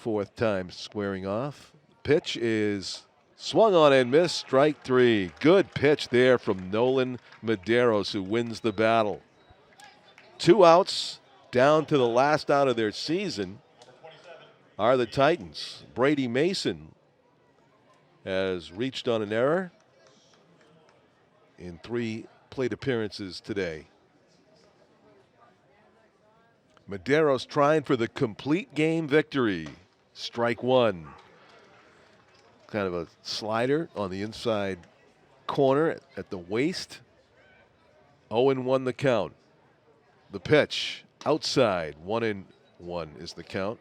4th time squaring off. Pitch is swung on and missed. Strike 3. Good pitch there from Nolan Medeiros, who wins the battle. 2 outs, down to the last out of their season are the Titans. Brady Mason has reached on an error in 3 plate appearances today. Medeiros trying for the complete game victory. Strike 1. Kind of a slider on the inside corner at the waist. 0-1 the count. The pitch outside. 1-1 is the count.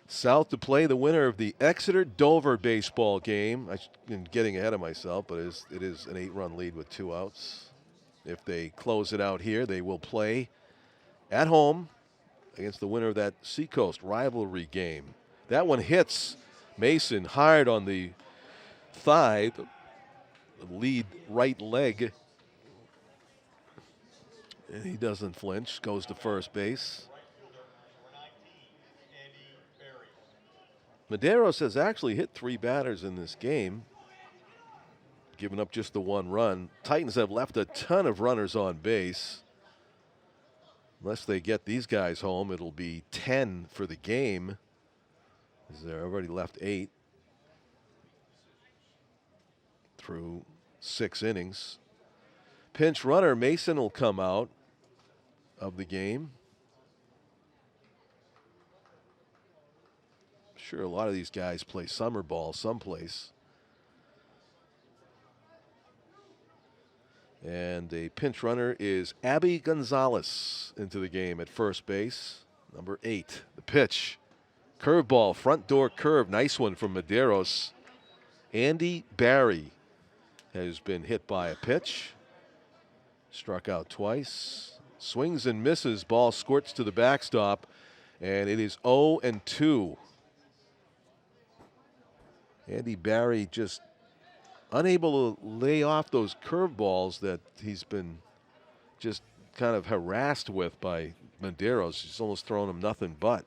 South to play the winner of the Exeter-Dover baseball game. I'm getting ahead of myself, but it is an 8-run lead with 2 outs. If they close it out here, they will play at home against the winner of that Seacoast rivalry game. That one hits Mason hard on the thigh, the lead right leg. And he doesn't flinch, goes to first base. Medeiros has actually hit 3 batters in this game, giving up just the 1 run. Titans have left a ton of runners on base. Unless they get these guys home, it'll be 10 for the game, as they're already left 8 through 6 innings. Pinch runner Mason will come out of the game. Sure, a lot of these guys play summer ball someplace. And a pinch runner is Abby Gonzalez into the game at first base, number 8. The pitch, curveball, front door curve, nice one from Medeiros. Andy Barry has been hit by a pitch, struck out twice. Swings and misses, ball squirts to the backstop, and it is 0-2. Andy Barry just unable to lay off those curveballs that he's been just kind of harassed with by Medeiros. He's almost throwing him nothing but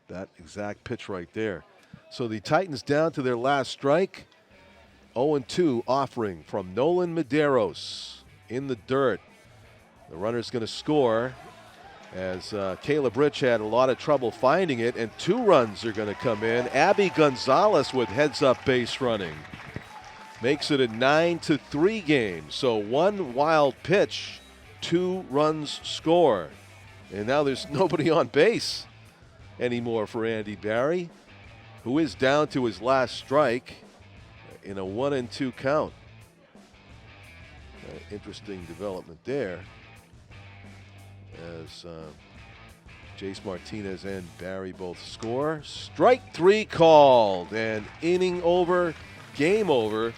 that exact pitch right there. So the Titans down to their last strike. 0-2 offering from Nolan Medeiros in the dirt. The runner's going to score, as Caleb Rich had a lot of trouble finding it, and 2 runs are going to come in. Abby Gonzalez with heads-up base running makes it a 9-3 game. So 1 wild pitch, 2 runs score. And now there's nobody on base anymore for Andy Barry, who is down to his last strike in a 1-2 count. Interesting development there, as Jace Martinez and Barry both score. Strike 3 called, and inning over, game over,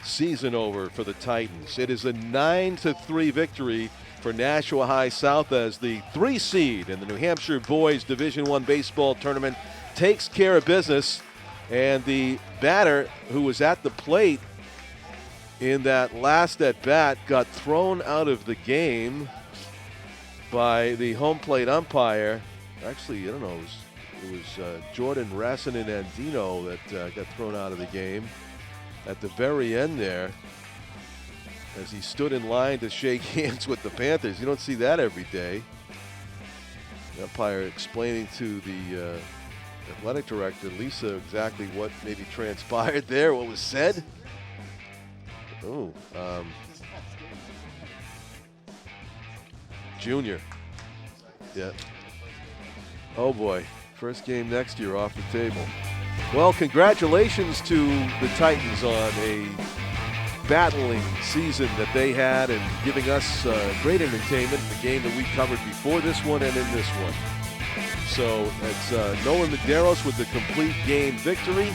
season over for the Titans. It is a 9-3 victory for Nashua High South, as the 3 seed in the New Hampshire Boys Division I Baseball Tournament takes care of business. And the batter who was at the plate in that last at-bat got thrown out of the game by the home plate umpire. Actually, I don't know, it was Jordan Rasinin Andino that got thrown out of the game at the very end there, as he stood in line to shake hands with the Panthers. You don't see that every day. The umpire explaining to the athletic director, Lisa, exactly what maybe transpired there, what was said. Oh, Junior. Yeah. Oh boy, first game next year off the table. Well, congratulations to the Titans on a battling season that they had, and giving us great entertainment in the game that we covered before this one and in this one. So it's Nolan Medeiros with the complete game victory,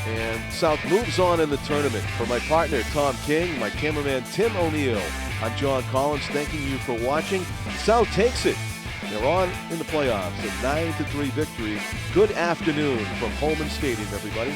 and South moves on in the tournament. For my partner, Tom King, my cameraman, Tim O'Neill, I'm John Collins, thanking you for watching. South takes it. They're on in the playoffs, a 9-3 victory. Good afternoon from Holman Stadium, everybody.